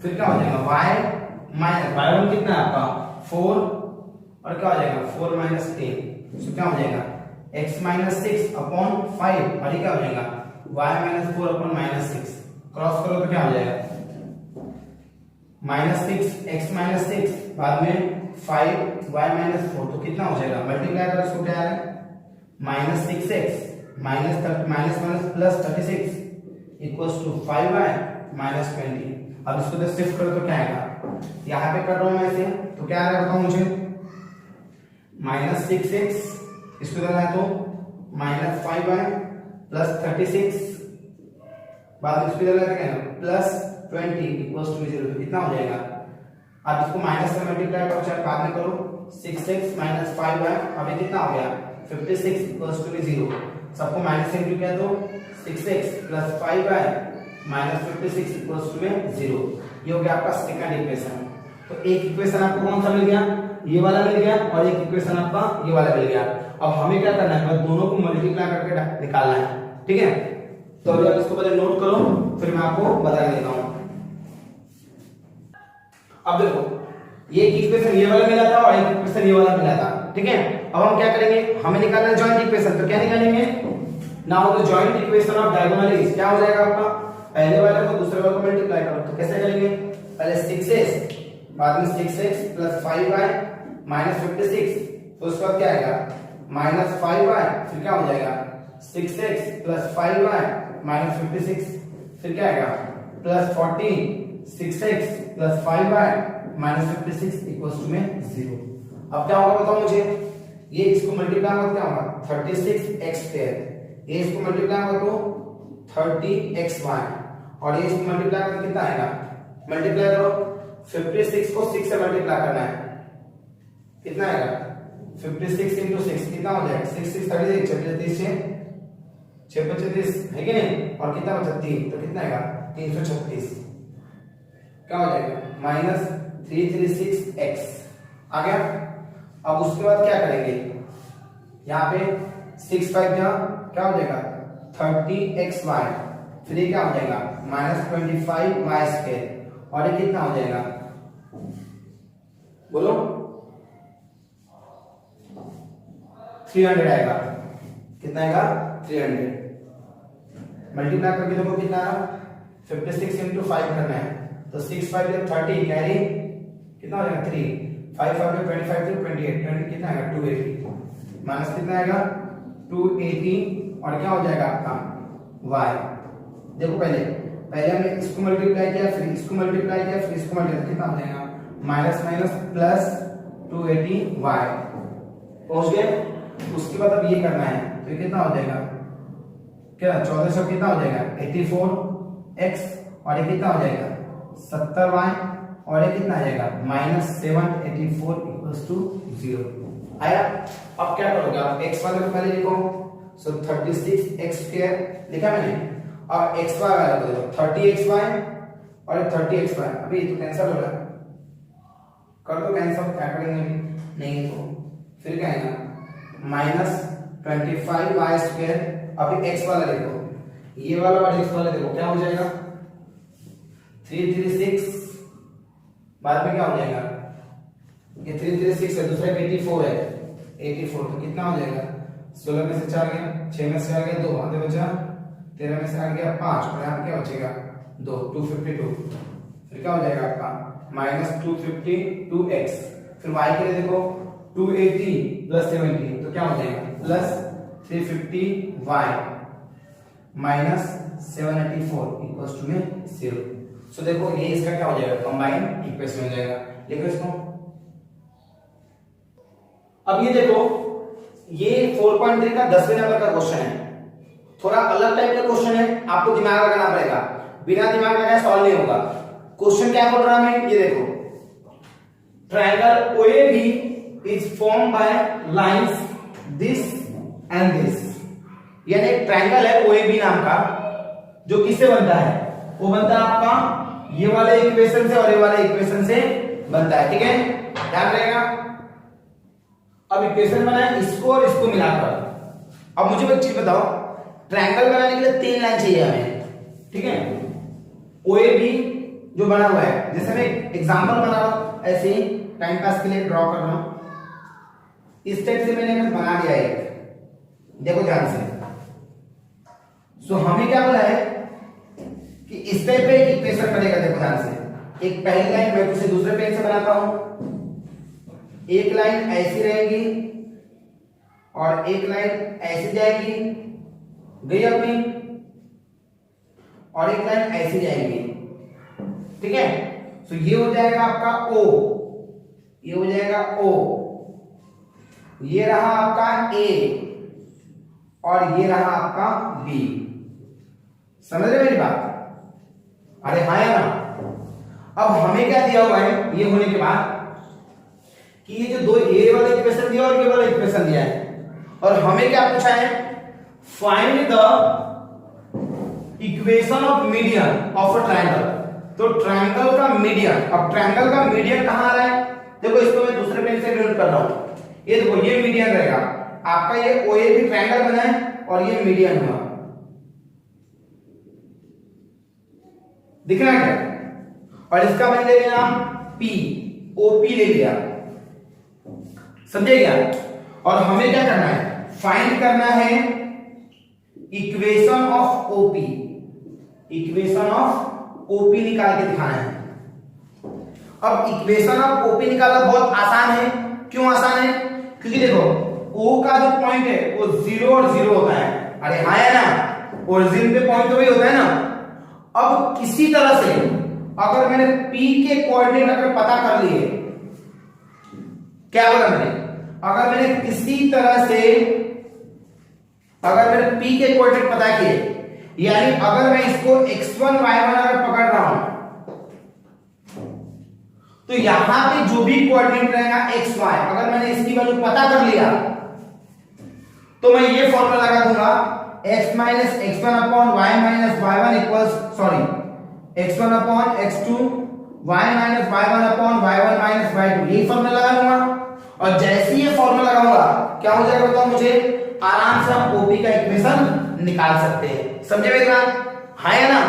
फिर क्या हो जाएगा? y माइनस y1 कितना है आपका 4 और क्या हो जाएगा 4 माइनस 10। तो क्या हो जाएगा? x माइनस 6 अपॉन 5 और ये क्या हो जाएगा? y minus 4 upon minus 6। Cross करो तो क्या हो जाएगा? माइनस 6 x माइनस 6 बाद में 5 y माइनस 4। तो कितना हो जाएगा? मल्टीप्लाई करो इसको। क्या है? Minus 6x minus minus plus 36 equals to 5y minus 20। अब इसको शिफ्ट करो तो क्या आएगा? यहाँ पे कर रहा हूं मैं इसे तो क्या आएगा बताओ मुझे? -6x इसको देना है तो -5y प्लस 36 बाद में इसको देना है प्लस 20 इक्वल्स टू 0। कितना हो जाएगा? अब इसको माइनस से मल्टीप्लाई करो चाहे बाद में करो। 6x - 5y अभी कितना हो गया? 56 इक्वल्स टू 0। सबको माइनस से इंटू किया तो 6x + 5y - 56 इक्वल्स टू 0। ये हो गया आपका सेकंड इक्वेशन। तो एक इक्वेशन आपको कौन सा मिल गया? ये वाला मिल गया, और एक इक्वेशन आपका ये वाला मिल गया। अब हमें क्या करना है? बस दोनों को मल्टीप्लाई करके निकालना है, ठीक है? तो अभी आप इसको पहले नोट करो, फिर मैं आपको बता देता हूं। अब देखो, ये इक्वेशन ये वाला मिला था और एक इक्वेशन ये वाला मिला था, ठीक है? अब हम क्या करेंगे? हमें निकालना है जॉइंट इक्वेशन। तो क्या निकालेंगे? Now the joint equation of diagonal is, क्या हो जाएगा आपका? पहले वाले को दूसरे वाले को मल्टीप्लाई करो। तो कैसे करेंगे? पहले 6x बाद में 6x + 5y - 56, तो उसके बाद क्या आएगा? -5y, फिर क्या हो जाएगा? 6x + 5y - 56, फिर क्या आएगा? +14 6x + 5y - 56 इक्वल्स टू 0। अब क्या होगा बताओ मुझे? ये इसको मल्टीप्लाई होगा क्या होगा? 36x²। ये इसको मल्टीप्लाई होगा तो 30xy, और ये इसको मल्टीप्लाई करके कितना आएगा? मल्टीप्लाई करो, 56 को 6 से मल्टीप्लाई करना है, कितना आएगा? 56 × 6 कितना हो जाएगा? 6 6 36, 36 6 35 है कि नहीं? और कितना बचा? 3, तो कितना आएगा? 336। क्या हो जाएगा? -336x आ गया। अब उसके बाद क्या करेंगे? यहाँ पे 6 5 क्या हो जाएगा? 30xy, फिर ये क्या हो जाएगा? -25y², और ये कितना हो जाएगा? बोलो, 300 आएगा। कितना आएगा? 300। मल्टीप्लाई करके देखो कितना आया? 56 × 5 करना है, तो 6 5 30 कैरी कितना हो जाएगा? 3 5 5 25 तो 28 20 कितना आएगा? 280 माइनस कितना आएगा? 280, और क्या हो जाएगा आपका? y। देखो पहले हमने इसको मल्टीप्लाई किया, फिर इसको मल्टीप्लाई किया, फिर इसको मल्टीप्लाई, कितना हो जाएगा? माइनस माइनस प्लस 280y पहुंच गए। उसके बाद अब ये करना है, तो कितना हो जाएगा? क्या 1400 कितना हो जाएगा? 84x, और ये कितना हो जाएगा? 70y, और ये कितना आ जाएगा? -784 इक्वल्स टू 0 आया। अब क्या करोगे आप? x वाले को पहले लिखो, सो 36x² लिखा मैंने, और xy वाले को देखो 30xy और 30xy। अभी तो कैंसिल हो रहा है, कर दो कैंसिल। क्या करेंगे अभी? नहीं तो फिर क्या आएगा? -25y²। अभी x वाला देखो, ये वाला और x वाला देखो, क्या हो जाएगा? 336, बाद में क्या हो जाएगा? ये 336 है, दूसरा 84 है, 84, तो कितना हो जाएगा? 16 में से 4 गया, 6 में से 4 गया, 2 आधे बचा, 13 में से 8 गया 5, और यहाँ क्या बचेगा? 2 252, फिर क्या हो जाएगा आपका? -252x। फिर y के लिए देखो 280 + 70, तो क्या हो जाएगा? +350y -784 equals to 0। सो देखो ये इसका क्या हो जाएगा? कंबाइंड इक्वेशन हो जाएगा। लिखो इसको। अब ये देखो, ये 4.3 का 10वें नंबर का क्वेश्चन है। थोड़ा अलग टाइप का क्वेश्चन है, आपको दिमाग लगाना पड़ेगा, बिना दिमाग लगाए सॉल्व नहीं होगा। क्वेश्चन क्या बोल रहा है? ये देखो, triangle OAB is form by lines this and this. यानी एक ट्रायंगल है OAB नाम का, जो किससे बनता है? वो बनता है आपका ये वाले इक्वेशन से और ये वाले इक्वेशन से बनता है, ठीक है? ध्यान रहेगा। अब इक्वेशन बना है इसको और इसको मिलाकर। अब मुझे एक चीज बताओ, ट्रायंगल बनाने के लिए 3 लाइन चाहिए हमें, ठीक है? OAB जो बना हुआ है, जैसे मैं एग्जांपल बना रहा हूं, ऐसे ही टाइम पास के लिए ड्रॉ कर रहा हूं। इस टाइप से मैंने बना दिया एक, देखो ध्यान से। सो हमें क्या बोला है कि इस टाइप पे एक इक्वेशन बनेगा, देखो ध्यान से। एक पहली लाइन मैं उसे दूसरे पेज से बनाता हूं, एक लाइन ऐसी रहेगी और एक लाइन ऐसी जाएगी, गई अपनी, और एक लाइन ऐसी जाएगी, ठीक है? तो ये हो जाएगा आपका O, ये हो जाएगा O, ये रहा आपका ए और ये रहा आपका बी। समझ रहे मेरी बात? अरे हाँ या ना? अब हमें क्या दिया हुआ है ये होने के बाद कि ये जो दो ए वाला इक्वेशन दिया और ये वाला इक्वेशन दिया है, और हमें क्या पूछा है, find the equation of median of a triangle. तो ट्रायंगल का मीडियन, अब ट्रायंगल का मीडियन कहां आ रहा है, देखो इसको मैं दूसरे पेन से डिनोट कर रहा हूं। ये देखो ये मीडियन रहेगा आपका, ये ओए भी ट्रायंगल बना है और ये मीडियन हुआ, दिख रहा है क्या? और इसका मैंने ले लिया नाम पी, ओपी ले लिया, समझे क्या? और हमें क्या करना है, फाइंड करना है equation of OP, equation of OP निकाल के दिखाना है। अब इक्वेशन ऑफ ओपी निकालना बहुत आसान है। क्यों आसान है? क्योंकि देखो ओ का जो पॉइंट है वो 0 और 0 होता है। अरे हाँ है ना, ओरिजिन पे पॉइंट तो वही होता है ना। अब किसी तरह से अगर मैंने P के कोऑर्डिनेट अगर पता कर लिए, क्या बोला मैंने, अगर मैंने किसी तरह से अगर मैंने P के कोऑर्डिनेट पता किए, यानी अगर मैं इसको x1 y1 अगर पकड़ रहा हूं तो यहां पे जो भी कोऑर्डिनेट रहेगा x y, अगर मैंने इसकी वैल्यू पता कर लिया तो मैं ये फॉर्मूला लगा दूंगा x minus x1 upon y minus y1 equals sorry x1 upon x2 y minus y1 upon y1 minus y2, यही फॉर्मूला लगा लूंगा। और जैसे ही ये फॉर्मूला लगाऊंगा क्या हो जाएगा बताओ मुझे, आराम से हम ओपी का इक्वेशन निकाल सकते हैं। समझे मेरी बात? हाँ या ना?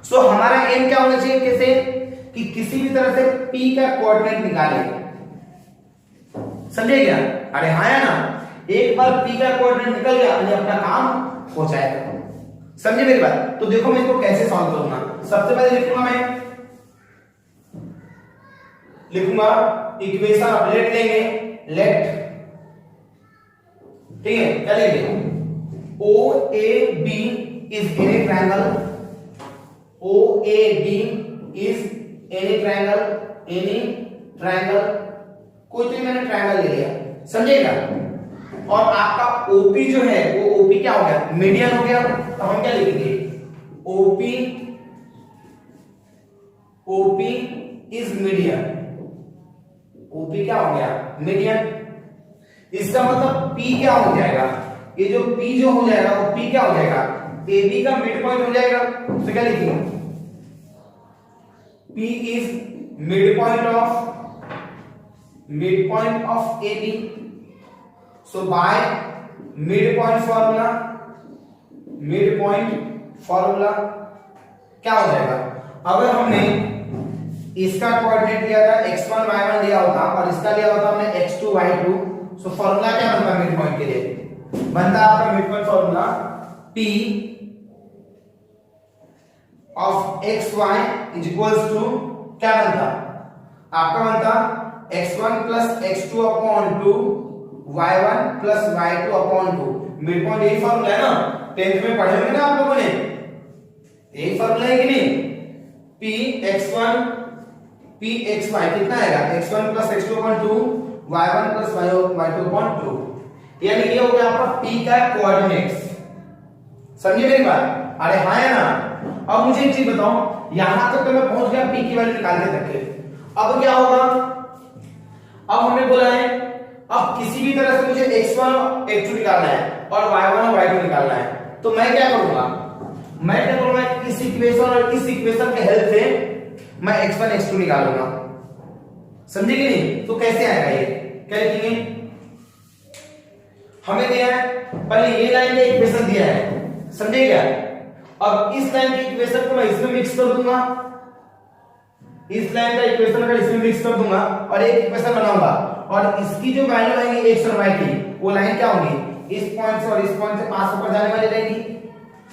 सो हमारा एम क्या होना चाहिए, कैसे कि किसी भी तरह से P का कोऑर्डिनेट निकाले। समझे क्या? अरे हाँ या ना? एक बार P का कोऑर्डिनेट निकल गया तो अपना काम हो जाएगा। समझे मेरी बात? तो देखो मैं इसको कैसे सॉल्व करूंगा। सबसे पहले लिखूंगा इक्वेशन ऑफ, लेट लेंगे, लेट, ठीक है, क्या लेंगे, O A B is any triangle, O A B is any triangle, any triangle, कोई तो मैंने ट्रायंगल ले लिया, समझेगा? और आपका ओपी जो है वो ओपी क्या हो गया, मीडियन हो गया। तो हम क्या लिखेंगे, OP, OP is median, OP क्या हो गया, मीडियन। इसका मतलब P क्या हो जाएगा, ये जो P जो हो जाएगा वो P क्या हो जाएगा, AB का मिड पॉइंट हो जाएगा। तो क्या लिखेंगे, P is mid point of AB। So by mid point formula क्या हो जाएगा, अगर हमने इसका कोऑर्डिनेट लिया था x1 y1 लिया होता और इसका लिया होता हमने x2 y2, सो फॉर्मूला क्या बनता मिड पॉइंट के लिए, बनता आपका mid point formula P of xy is equals to क्या बनता आपका, बनता x1 plus x2 upon 2 y1 plus y2 upon 2। Mid point यही फॉर्मूला है ना, 10th में पढ़े होंगे ना आप लोगों ने, यही फॉर्मूला है कि नहीं, p xy कितना आएगा, x1 plus x2 upon 2 y1 plus y2 upon 2, यानी ये हो गया आपका p का कोऑर्डिनेट्स। समझिए मेरी बात? अरे हाँ या ना? अब मुझे एक चीज बताओ, यहां तक तो मैं पहुंच गया p की वैल्यू निकालने तक के। अब क्या होगा, अब हमने बोला है अब किसी भी तरह से मुझे x1 x2 निकालना है और y1 और y2 निकालना है, तो मैं क्या करूंगा, मैं क्या करूंगा, इस इक्वेशन और इस इक्वेशन के हेल्प से मैं x1 x2 निकालूंगा। समझे कि नहीं? तो कैसे आएगा ये, क्या लिखेंगे, हमें दिया है पहले ये लाइन का इक्वेशन दिया है, समझे क्या? अब इस लाइन की इक्वेशन को मैं इसमें मिक्स कर दूंगा, इस लाइन का इक्वेशन अगर इसमें मिक्स कर दूंगा और एक इक्वेशन बनाऊंगा, और इसकी जो वैल्यू आएगी x और y की, वो लाइन क्या होगी, इस पॉइंट से और इस पॉइंट से पास होकर जाने वाली रहेगी।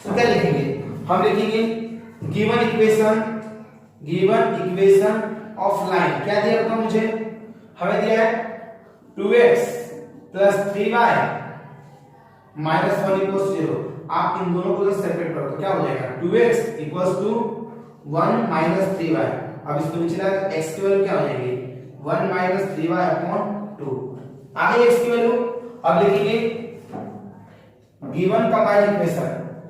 तो क्या लिखेंगे, हम लिखेंगे गिवन इक्वेशन ऑफ लाइन, क्या दिया बताओ मुझे, हमें दिया है 2x plus 3y minus 1 equals 0। आप इन दोनों को सेपरेट करो तो क्या हो जाएगा, 2x equals to 1 minus 3y। अब इसको नीचे लाकर x की वैल्यू क्या हो जाएगी, 1 माइनस 3y अपॉन 2। आ गई x की वैल्यू। अब लिखेंगे given combined equation,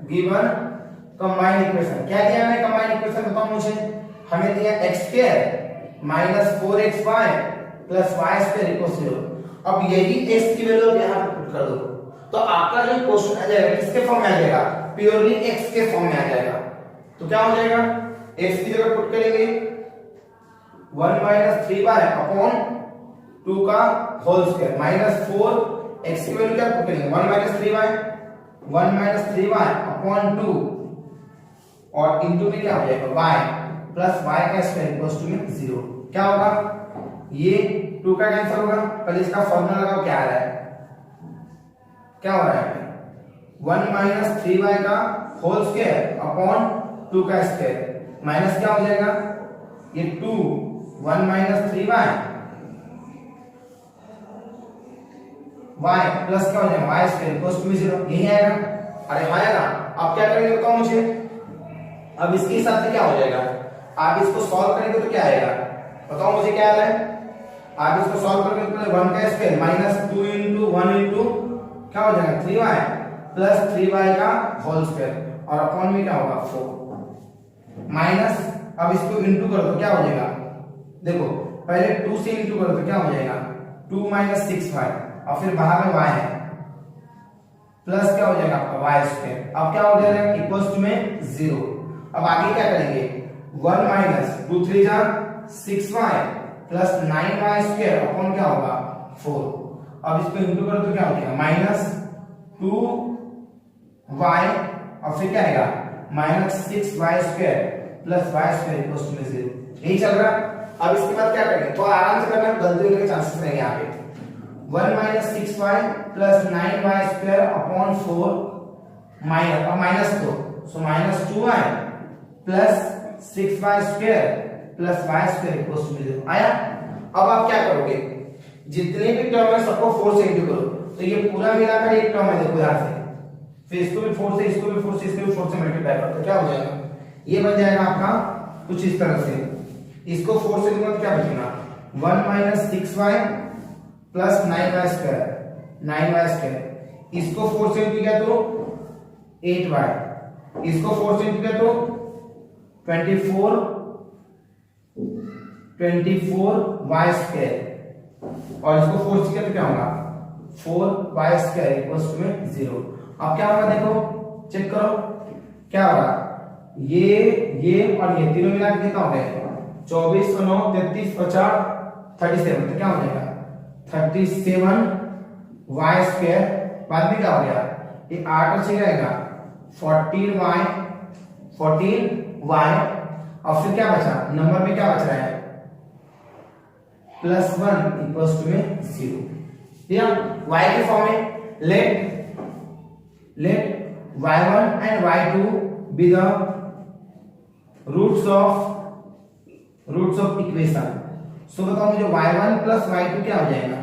given combined equation क्या दिया है कंबाइंड इक्वेशन बताओ मुझे। हमें दिया x² minus 4xy plus y² equal 0। अब यही x की वैल्यू यहां पर पुट कर दो तो आपका जो क्वेश्चन आ जाएगा किसके फॉर्म में आ जाएगा, प्योरली x के फॉर्म में आ जाएगा। तो क्या हो जाएगा, x की जगह पुट करेंगे 1 माइनस 3y अपॉन 2 का होल स्क्वायर माइनस 4 x की वैल्यू क्या पुट करेंगे 1 माइनस 3y अपॉन 2 और इनटू में क्या हो जाएगा y प्लस y का स्क्वायर इक्वल्स टू में 0। क्या होगा, ये 2 का कैंसिल होगा, पहले इसका फॉर्मूला लगाओ क्या आ रहा है, क्या हो रहा है 1 माइनस 3y का होल स्क्वायर अपॉन 2 का स्क्वायर माइनस क्या हो जाएगा ये 2 1 माइनस 3y y प्लस क्या हो जाएगा y स्क्वायर इक्वल्स टू 0। यही आएगा, अरे आएगा। अब क्या करेंगे बताओ मुझे, अब इसके हिसाब से क्या हो जाएगा, आप इसको सॉल्व करेंगे तो क्या आएगा बताओ मुझे क्या आ रहा है। आप इसको सॉल्व करेंगे तो पहले 1 का स्क्वायर माइनस 2 इंटू 1 इंटू क्या हो जाएगा 3y प्लस 3y का होल स्क्वायर और अपॉन में क्या होगा 4 माइनस, अब इसको इंटू करो तो क्या हो जाएगा, देखो पहले 2 से इंटू करो तो क्या हो जाएगा 2 माइनस 6y और फिर बाहर में y है प्लस क्या हो जाएगा आपका y स्क्वायर। अब क्या हो जाएगा इक्वल्स टू में 0। अब आगे क्या करेंगे 1 माइनस 2 3 जा 6y plus 9y square upon क्या होगा 4। अब इसको इंटू करो तो क्या हो जाएगा माइनस 2y और फिर क्या आएगा minus 6y square plus y square equals to 0। यही चल रहा। अब इसके बाद क्या करेंगे, थोड़ा आराम से करना, गलती होने के चांसेस रहेंगे यहाँ पे। 1 minus 6y plus 9y square upon 4 minus, अब minus 2 so minus 2y plus 6y square plus y square equals to 0 आया। अब आप क्या करोगे, जितने भी टर्म है सबको 4 से इंटू करो तो ये पूरा मिलाकर एक टर्म है, देखो यहां से, फिर इसको भी 4 से, इसको भी 4 से, इसको भी 4 से मल्टीप्लाई करो तो क्या हो जाएगा, ये बन जाएगा आपका कुछ इस तरह से। इसको 4 से दूंगा तो क्या बचेगा 1 minus 6y plus 9y square 9y square, इसको 4 से इंटू किया तो 8y, इसको 4 से इंटू किया तो 24y स्क्वायर और इसको 4 से किया तो क्या होगा 4y स्क्वायर इक्वल्स टू में 0। अब क्या होगा देखो चेक करो क्या होगा, ये और ये तीनों मिला के कितना हो गया 24 9 33 50 37 तो क्या हो जाएगा 37y स्क्वायर, बाद में क्या हो गया ये 8 और 6 रहेगा 14y और फिर क्या बचा नंबर में क्या बच रहा है प्लस 1 इक्वल्स टू में 0। या y के फॉर्म में let y1 and y2 be the roots of equation। सो बताओ मुझे y1 प्लस y2 क्या हो जाएगा,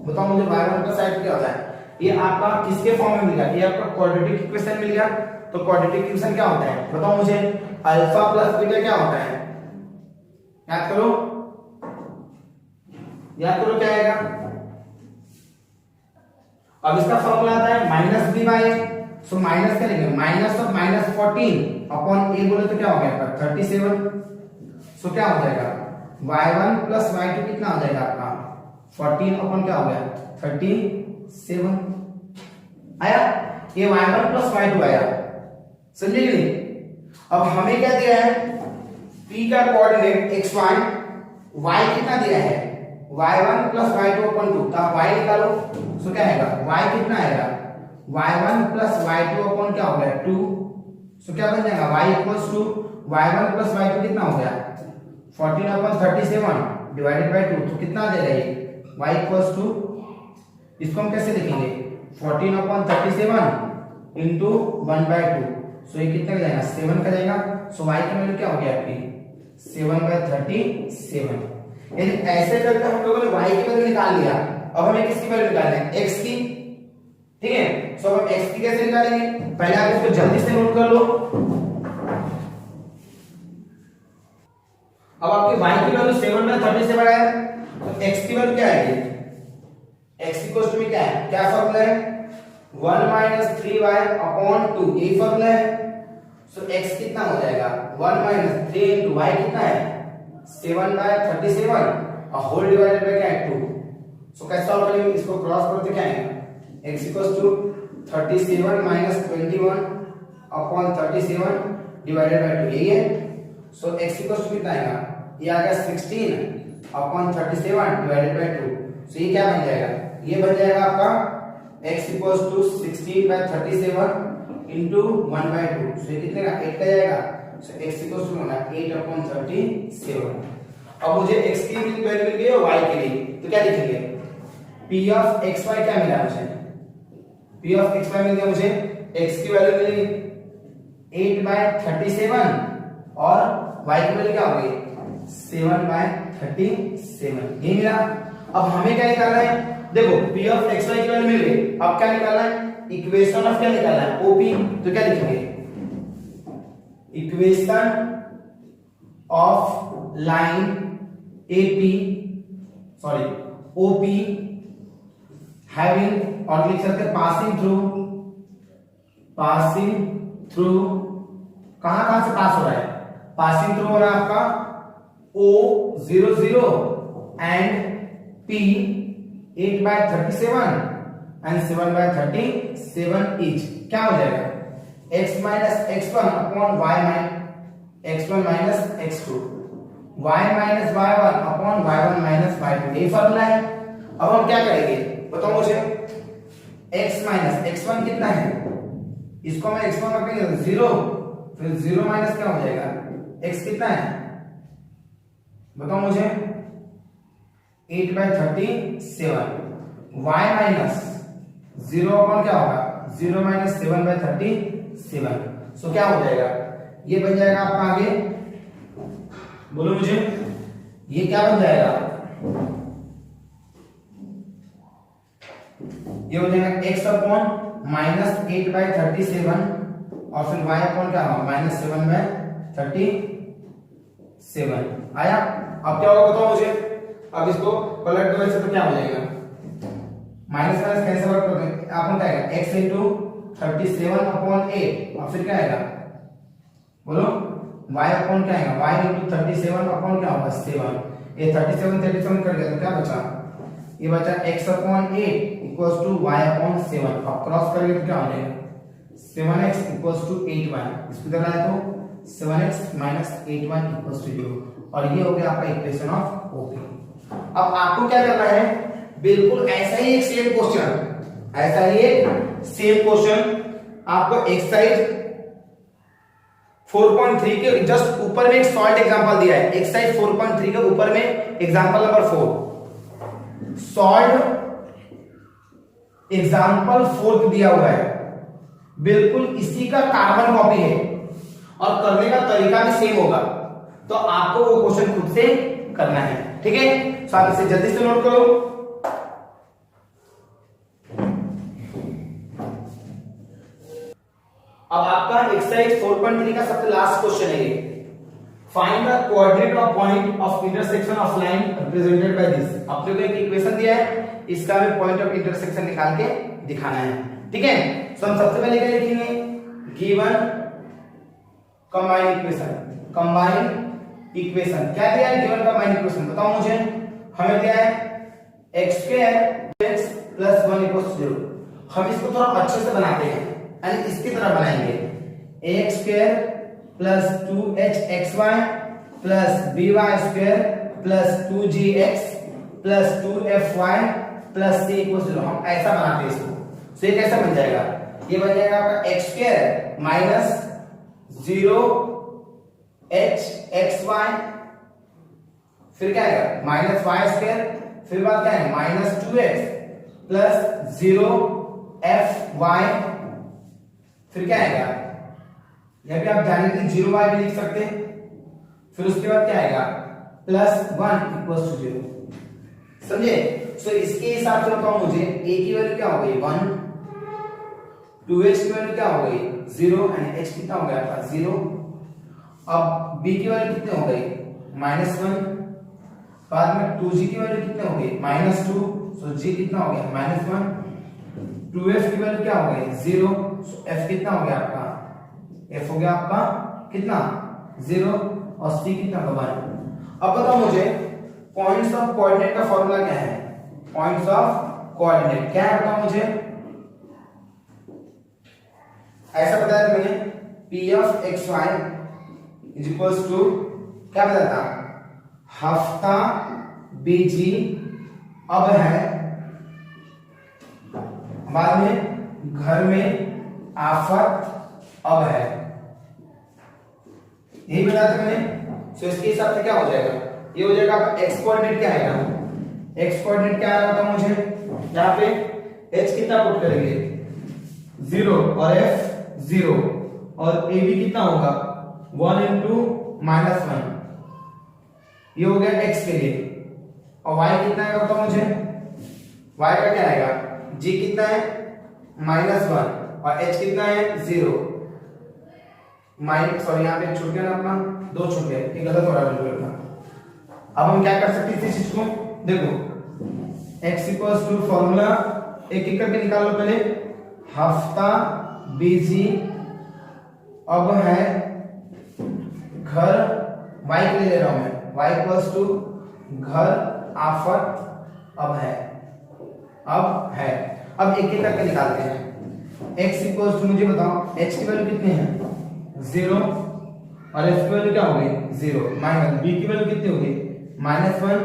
बताओ मुझे y1 प्लस y2 क्या होता है। ये आपका किसके फॉर्म में मिल गया, ये आपका क्वाड्रेटिक इक्वेशन मिल गया। तो क्वाड्रेटिक इक्वेशन क्या होता है बताओ मुझे, अल्फा प्लस बीटा क्या होता है, याद करो क्या आएगा। अब इसका फॉर्मूला आता है minus b by, so minus करेंगे minus of minus 14 upon a बोले तो क्या हो गया 37। सो क्या हो जाएगा y1 प्लस y2 कितना हो जाएगा आपका 14 अपॉन क्या हो गया 37 आया। ये y1 प्लस y2 आया, समझे कि नहीं। अब हमें क्या दिया है p का कोऑर्डिनेट xy, y कितना दिया है y1 प्लस y2 अपॉन 2, तो आप y निकालो। सो क्या आएगा y कितना आएगा y1 प्लस y2 अपॉन क्या हो गया 2। सो क्या बन जाएगा y equals to y1 plus y2 कितना हो गया 14 अपॉन 37 डिवाइडेड बाय 2, तो कितना आ जाएगा ये y इक्वल्स टू, इसको हम कैसे लिखेंगे 14 अपॉन 37 इंटू 1 बाय 2, सो ये कितना का जाएगा 7 का जाएगा। सो y की वैल्यू क्या हो गया आपकी 7 बाय 37। यदि ऐसे करके हम लोगों ने y की वैल्यू निकाल लिया, अब हमें किसकी वैल्यू निकालनी है x की, ठीक है। सो हम x की कैसे निकालेंगे, पहले आप इसको जल्दी से नोट कर लो। अब आपकी y की वैल्यू 7 बाय 37 है तो x की वैल्यू क्या आएगी x इक्वल टू में क्या है, क्या फॉर्मूला है, 1 माइनस 3y अपॉन 2, यही फॉर्मूला है। सो x कितना हो जाएगा, 1 माइनस 3 इंटू y कितना है 7/37 और होल डिवाइडेड बाय क्या है 2। सो कैसे सॉल्व करेंगे, इसको क्रॉस करते क्या है, x equal to 37 minus 21 upon 37 divided by 2, यही है। सो x इक्वल टू कितना आएगा, ये आ गया 16 अपॉन 37 डिवाइडेड बाय 2। सो ये क्या बन जाएगा, ये बन जाएगा आपका x इक्वल टू 16/37 इंटू 1/2। सो ये कितने का 8 का जाएगा। सो x इक्वल टू होगा 8/37। अब मुझे x की वैल्यू मिल गई और y के लिए, तो क्या लिखेंगे, p ऑफ xy क्या मिला मुझे, p ऑफ xy मिल गया मुझे, x की वैल्यू मिली 8/37 और y की वैल्यू क्या हो गई 7/37, ये मिला। अब हमें क्या निकालना है, देखो p ऑफ xy की वैल्यू मिल गई, अब क्या निकालना है, इक्वेशन ऑफ क्या निकालना है OP। तो क्या लिखेंगे, equation of line AP sorry OP having, और लिख सकते हैं पासिंग थ्रू, कहां से पास हो रहा है, पासिंग थ्रू हो रहा है आपका O00 and P 8/37 and 7/37 etch, क्या हो जाएगा x minus x1 upon x1 minus x2, y minus y1 upon y1 minus y2, ये फॉर्मूला है। अब हम क्या करेंगे बताओ मुझे, x माइनस x1 कितना है, इसको मैं x1 रखेंगे 0, फिर 0 माइनस क्या हो जाएगा x कितना है बताओ मुझे 8/37, y माइनस 0 अपॉन क्या होगा 0 माइनस 7/37। सो क्या हो जाएगा, ये बन जाएगा आपका आगे, बोलो मुझे, ये क्या बन जाएगा, ये हो जाएगा x अपॉन माइनस 8/37 और फिर y अपॉन क्या होगा माइनस 7/37 आया। अब क्या होगा बताओ मुझे, अब इसको पलट दो ऐसे तो क्या हो जाएगा, माइनस माइनस कैसे वर्क करते हैं, आपको क्या आएगा x इंटू 37 अपॉन 8 और फिर क्या आएगा बोलो y अपॉन क्या आएगा y इंटू 37 अपॉन क्या होगा 7, ये 37 कर गया तो क्या बचा, ये बचा x upon 8 equals to y upon 7। अब क्रॉस करेंगे तो क्या हो जाएगा 7x इक्वल्स टू 8y, इसकी तरह है तो 7x minus 8y equals to 0, और ये हो गया आपका इक्वेशन ऑफ OP। अब आपको क्या करना है, बिल्कुल ऐसा ही एक सेम क्वेश्चन आपको एक्सरसाइज 4.3 के जस्ट ऊपर में एक सॉल्व एग्जांपल दिया है, एक्सरसाइज 4.3 के ऊपर में एग्जांपल नंबर 4 सॉल्व एग्जांपल 4 दिया हुआ है, बिल्कुल इसी का कार्बन कॉपी है और करने का तरीका भी सेम होगा, तो आपको वो क्वेश्चन खुद से करना है, ठीक है। तो आप इसे जल्दी से नोट करो। अब आपका एक्सरसाइज 4.3 का सबसे लास्ट क्वेश्चन है ये, find the coordinate of point of intersection of line represented by this. अपने को एक इक्वेशन दिया है, इसका हमें पॉइंट ऑफ इंटरसेक्शन निकाल के दिखाना है, ठीक है। तो हम सबसे पहले क्या लिखेंगे, गिवन कंबाइन इक्वेशन क्या दिया है, गिवन कंबाइन इक्वेशन बताओ मुझे, हमें दिया है x² x प्लस 1 इक्वल्स 0। हम इसको थोड़ा अच्छे से बनाते हैं, यानी इसकी तरह बनाएंगे, ax² plus 2hxy plus by² plus 2gx plus 2fy plus c equals 0। हम ऐसा बनाते हैं इसको, तो ये कैसा बन जाएगा, ये बन जाएगा आपका x² माइनस 0hxy, फिर क्या आएगा माइनस y², फिर बात क्या है माइनस 2x प्लस 0fy, फिर क्या आएगा, यहां पे आप डायरेक्टली 0y भी लिख सकते हैं, फिर उसके बाद क्या आएगा प्लस 1 इक्वल्स टू 0, समझे। सो इसके हिसाब से बताओ मुझे, a की वैल्यू क्या हो गई 1, 2h की वैल्यू क्या हो गई 0 एंड h कितना हो गया आपका 0। अब b की वैल्यू कितनी हो गई -1, बाद में 2g की वैल्यू कितनी हो गई -2, सो g कितना हो गया -1, 2f की वैल्यू क्या हो गई 0, सो f कितना हो गया आपका, f हो गया आपका कितना 0 और c कितना होगा 1। अब बताओ मुझे पॉइंट्स ऑफ कोऑर्डिनेट का फॉर्मूला क्या है, पॉइंट्स ऑफ कोऑर्डिनेट क्या है बताओ मुझे। ऐसा बताया था मैंने p of xy is equals to क्या बताया था, हफ्ता bg अब है, बाद में घर में आफत अब है, यही बताया था मैंने। सो इसके हिसाब से क्या हो जाएगा, ये हो जाएगा आपका एक्स कोऑर्डिनेट क्या आएगा, एक्स कोऑर्डिनेट क्या आएगा बताओ मुझे। यहाँ पे h कितना पुट करेंगे 0 और f 0 और ab कितना होगा 1 into -1, ये हो गया x के लिए। और y कितना आएगा बताओ मुझे, y का क्या आएगा, g कितना है -1 और h कितना है 0 सॉरी यहाँ पे छूट गया ना अपना, 2 छूट गया, ये गलत हो रहा है बिल्कुल अपना। अब हम क्या कर सकते हैं इस चीज को, देखो x इक्वल्स टू फॉर्मूला एक एक करके निकाल लो पहले, हफ्ता bg अब है घर, y के लिए ले रहा हूं मैं, y इक्वल्स टू घर आफत अब है, अब एक एक करके निकालते हैं। x इक्वल्स टू मुझे बताओ h की वैल्यू कितनी है 0 और f की वैल्यू क्या हो गई 0, माइनस b की वैल्यू कितनी हो गई -1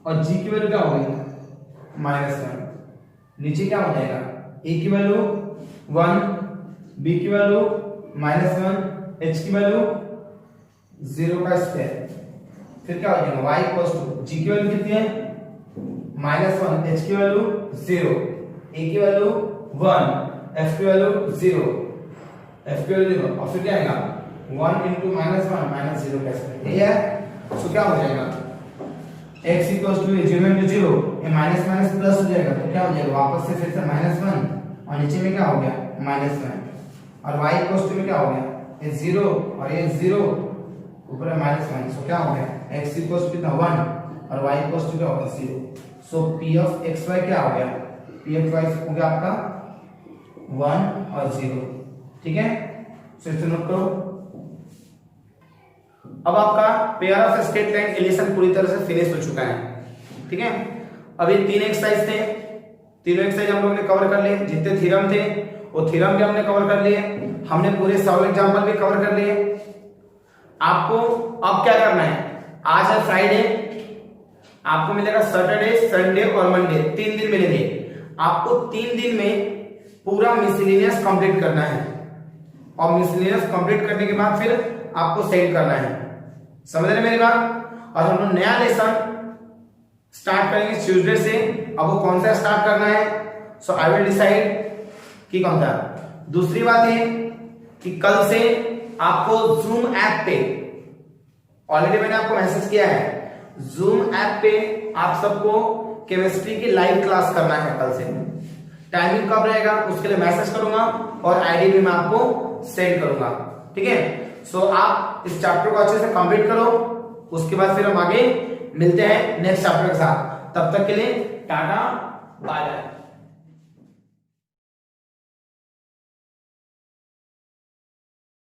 और g की वैल्यू क्या हो गई -1, नीचे क्या हो जाएगा a की वैल्यू 1, b की वैल्यू -1, h की वैल्यू 0 का स्क्वायर, फिर क्या हो जाएगा y इक्वल्स टू g की वैल्यू कितनी है -1, h की वैल्यू 0, a की वैल्यू 1, f की वैल्यू 0, f की वैल्यू 0 और फिर क्या आएगा 1 into -1 -0 का स्क्वायर, ये है। सो क्या हो जाएगा x इक्वल्स टू 0 into 0, ये माइनस माइनस प्लस हो जाएगा, तो क्या हो जाएगा वापस से फिर से -1 और नीचे में क्या हो गया -1 और y इक्वल्स टू में क्या हो गया ये 0 और ये 0 ऊपर है -1, सो क्या हो गया x इक्वल्स टू कितना 1 और y इक्वल्स टू क्या होगा 0। सो p of xy क्या हो गया, p of y हो गया आपका 1 और 0, ठीक है। सो इसे नोट करो। अब आपका pair of straight line equation पूरी तरह से फिनिश हो चुका है, ठीक है। अभी 3 एक्सरसाइज थे, तीनों एक्सरसाइज हम लोग ने कवर कर लिए, जितने थ्योरम थे वो थ्योरम भी हमने कवर कर लिए, हमने पूरे सॉल्व एग्जांपल भी कवर कर लिए। आपको अब क्या करना है, आज है फ्राइडे, आपको मिलेगा सैटरडे संडे और मंडे, 3 दिन मिलेंगे। आपको 3 दिन में पूरा मिसलेनियस कंप्लीट करना है और मिसलेनियस कंप्लीट करने के बाद फिर आपको सेंड करना है, समझ रहे मेरी बात। और हम लोग नया लेसन स्टार्ट करेंगे ट्यूसडे से। अब वो कौन सा स्टार्ट करना है, सो आई विल डिसाइड कि कौन सा। दूसरी बात ये कि कल से आपको जूम ऐप पे, ऑलरेडी मैंने आपको मैसेज किया है, जूम ऐप पे आप सबको केमिस्ट्री की लाइव क्लास करना है कल से। टाइमिंग कब रहेगा उसके लिए मैसेज करूंगा और आईडी भी मैं आपको सेंड करूंगा, ठीक है। सो आप इस चैप्टर को अच्छे से कंप्लीट करो, उसके बाद फिर हम आगे मिलते हैं नेक्स्ट चैप्टर के साथ। तब तक के लिए टाटा बाय बाय।